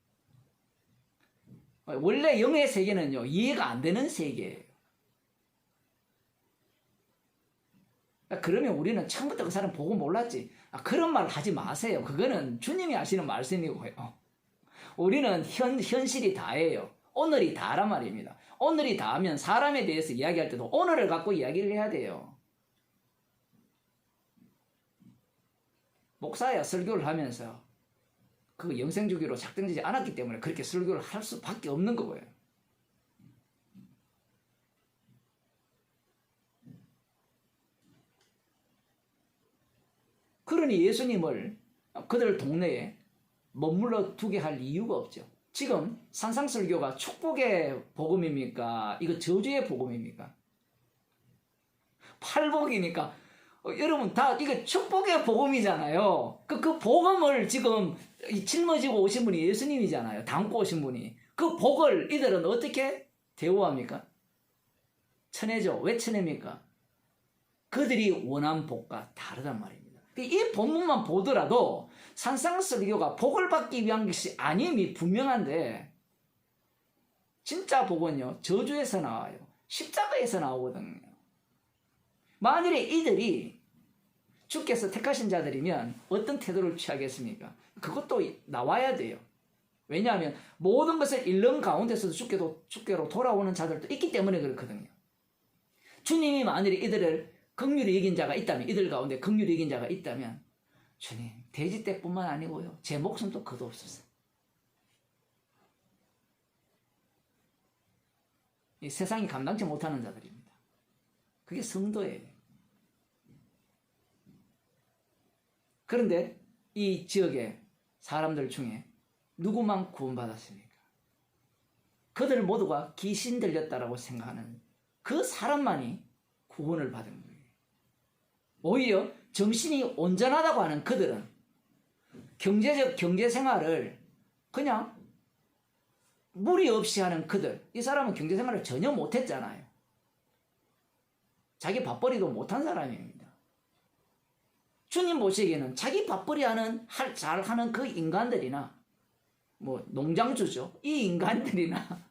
원래 영의 세계는요. 이해가 안 되는 세계예요. 그러면 우리는 처음부터 그 사람 보고 몰랐지. 그런 말 하지 마세요. 그거는 주님이 하시는 말씀이고요. 우리는 현실이 다예요. 오늘이 다란 말입니다. 오늘이 다하면 사람에 대해서 이야기할 때도 오늘을 갖고 이야기를 해야 돼요. 목사야 설교를 하면서 그 영생주기로 작정되지 않았기 때문에 그렇게 설교를 할 수밖에 없는 거고요. 그러니 예수님을 그들 동네에 머물러 두게 할 이유가 없죠. 지금 산상설교가 축복의 복음입니까? 이거 저주의 복음입니까? 팔복이니까 여러분 다 이거 축복의 복음이잖아요. 그 복음을 지금 짊어지고 오신 분이 예수님이잖아요. 담고 오신 분이. 그 복을 이들은 어떻게 대우합니까? 천혜죠. 왜 천혜입니까? 그들이 원한 복과 다르단 말입니다. 이 본문만 보더라도 산상설교가 복을 받기 위한 것이 아님이 분명한데 진짜 복은요 저주에서 나와요. 십자가에서 나오거든요. 만일에 이들이 주께서 택하신 자들이면 어떤 태도를 취하겠습니까? 그것도 나와야 돼요. 왜냐하면 모든 것을 잃는 가운데서도 주께로 돌아오는 자들도 있기 때문에 그렇거든요. 주님이 만일에 이들을 긍휼히 여긴 자가 있다면, 이들 가운데 긍휼히 여긴 자가 있다면 주님 돼지 떼뿐만 아니고요 제 목숨도 거두옵소서. 이 세상이 감당치 못하는 자들입니다. 그게 성도예요. 그런데 이 지역의 사람들 중에 누구만 구원받았습니까? 그들 모두가 귀신 들렸다라고 생각하는 그 사람만이 구원을 받은 거예요. 오히려 정신이 온전하다고 하는 그들은 경제 생활을 그냥 무리 없이 하는 그들, 이 사람은 경제 생활을 전혀 못했잖아요. 자기 밥벌이도 못한 사람입니다. 주님 보시기에는 자기 밥벌이 잘하는 그 인간들이나 뭐 농장주죠. 이 인간들이나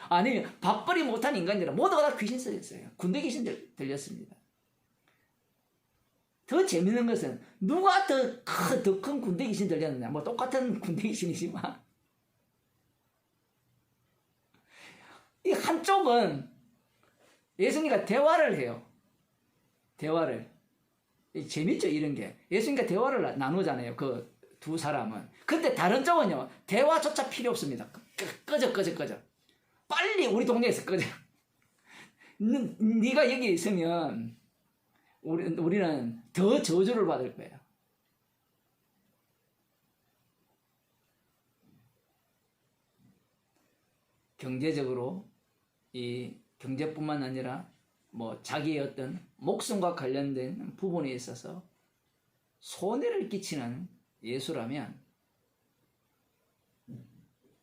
아니면 밥벌이 못한 인간들은 모두가 다 귀신 들렸어요. 군대 귀신 들렸습니다. 더 재밌는 것은 누가 더 큰 군대 귀신 들렸느냐. 뭐 똑같은 군대 귀신이지만 이 한쪽은 예수님과 대화를 해요. 대화를. 재밌죠 이런 게. 예수님과 대화를 나누잖아요. 그 두 사람은. 근데 다른 쪽은요. 대화조차 필요 없습니다. 꺼져. 빨리 우리 동네에서 꺼져. 네가 여기 있으면 우리는 더 저주를 받을 거예요. 경제적으로 이 경제뿐만 아니라 뭐 자기의 어떤 목숨과 관련된 부분에 있어서 손해를 끼치는 예수라면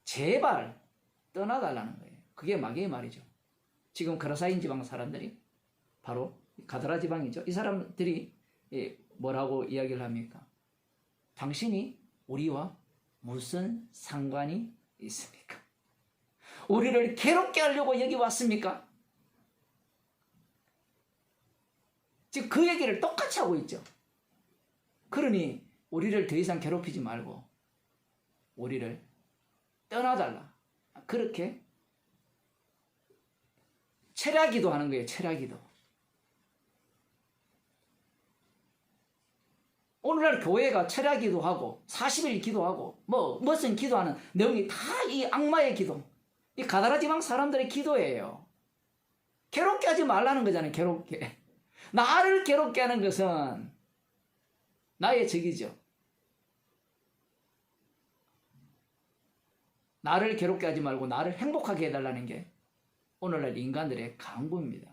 제발 떠나달라는 거예요. 그게 마귀의 말이죠. 지금 거라사인 지방 사람들이 바로 가드라 지방이죠. 이 사람들이 뭐라고 이야기를 합니까? 당신이 우리와 무슨 상관이 있습니까? 우리를 괴롭게 하려고 여기 왔습니까? 지금 그 얘기를 똑같이 하고 있죠. 그러니 우리를 더 이상 괴롭히지 말고 우리를 떠나달라. 그렇게 철야기도 하는 거예요. 철야기도. 오늘 오늘날 교회가 철야 기도하고 40일 기도하고 무슨 기도하는 내용이 다 이 악마의 기도, 이 가다라 지방 사람들의 기도예요. 괴롭게 하지 말라는 거잖아요. 괴롭게. 나를 괴롭게 하는 것은 나의 적이죠. 나를 괴롭게 하지 말고 나를 행복하게 해달라는 게 오늘날 인간들의 간구입니다.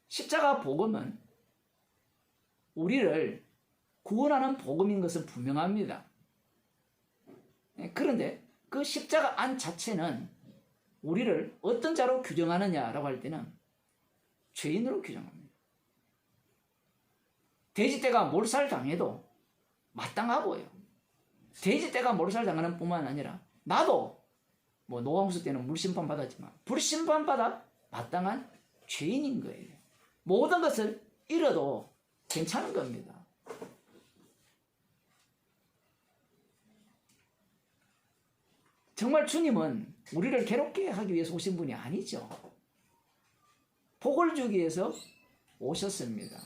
십자가 복음은 우리를 구원하는 복음인 것은 분명합니다. 그런데 그 십자가 안 자체는 우리를 어떤 자로 규정하느냐라고 할 때는 죄인으로 규정합니다. 돼지떼가 몰살당해도 마땅하고요. 돼지떼가 몰살당하는 뿐만 아니라 나도 노광수 때는 물심판 받았지만 불심판 받아 마땅한 죄인인 거예요. 모든 것을 잃어도 괜찮은 겁니다. 정말 주님은 우리를 괴롭게 하기 위해서 오신 분이 아니죠. 복을 주기 위해서 오셨습니다.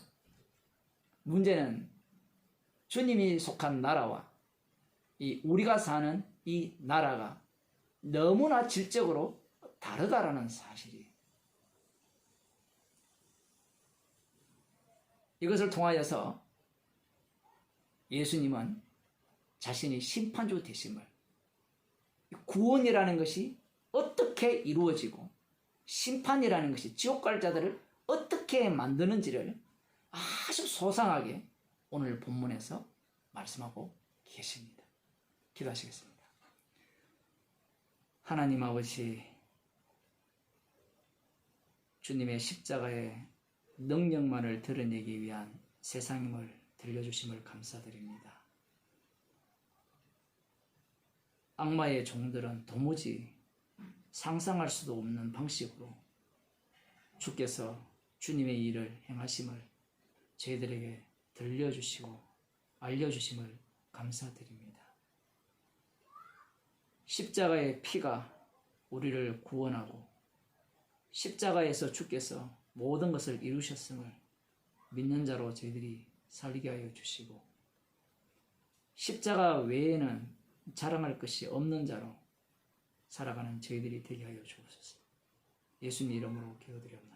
문제는 주님이 속한 나라와 우리가 사는 이 나라가 너무나 질적으로 다르다라는 사실이에요. 이것을 통하여서 예수님은 자신이 심판주 되심을, 구원이라는 것이 어떻게 이루어지고 심판이라는 것이 지옥 갈 자들을 어떻게 만드는지를 아주 소상하게 오늘 본문에서 말씀하고 계십니다. 기도하시겠습니다. 하나님 아버지, 주님의 십자가의 능력만을 드러내기 위한 세상임을 들려주심을 감사드립니다. 악마의 종들은 도무지 상상할 수도 없는 방식으로 주께서 주님의 일을 행하심을 저희들에게 들려주시고 알려주심을 감사드립니다. 십자가의 피가 우리를 구원하고 십자가에서 주께서 모든 것을 이루셨음을 믿는 자로 저희들이 살게 하여 주시고 십자가 외에는 자랑할 것이 없는 자로 살아가는 저희들이 되게 하여 주옵소서. 예수님 이름으로 기도드립니다.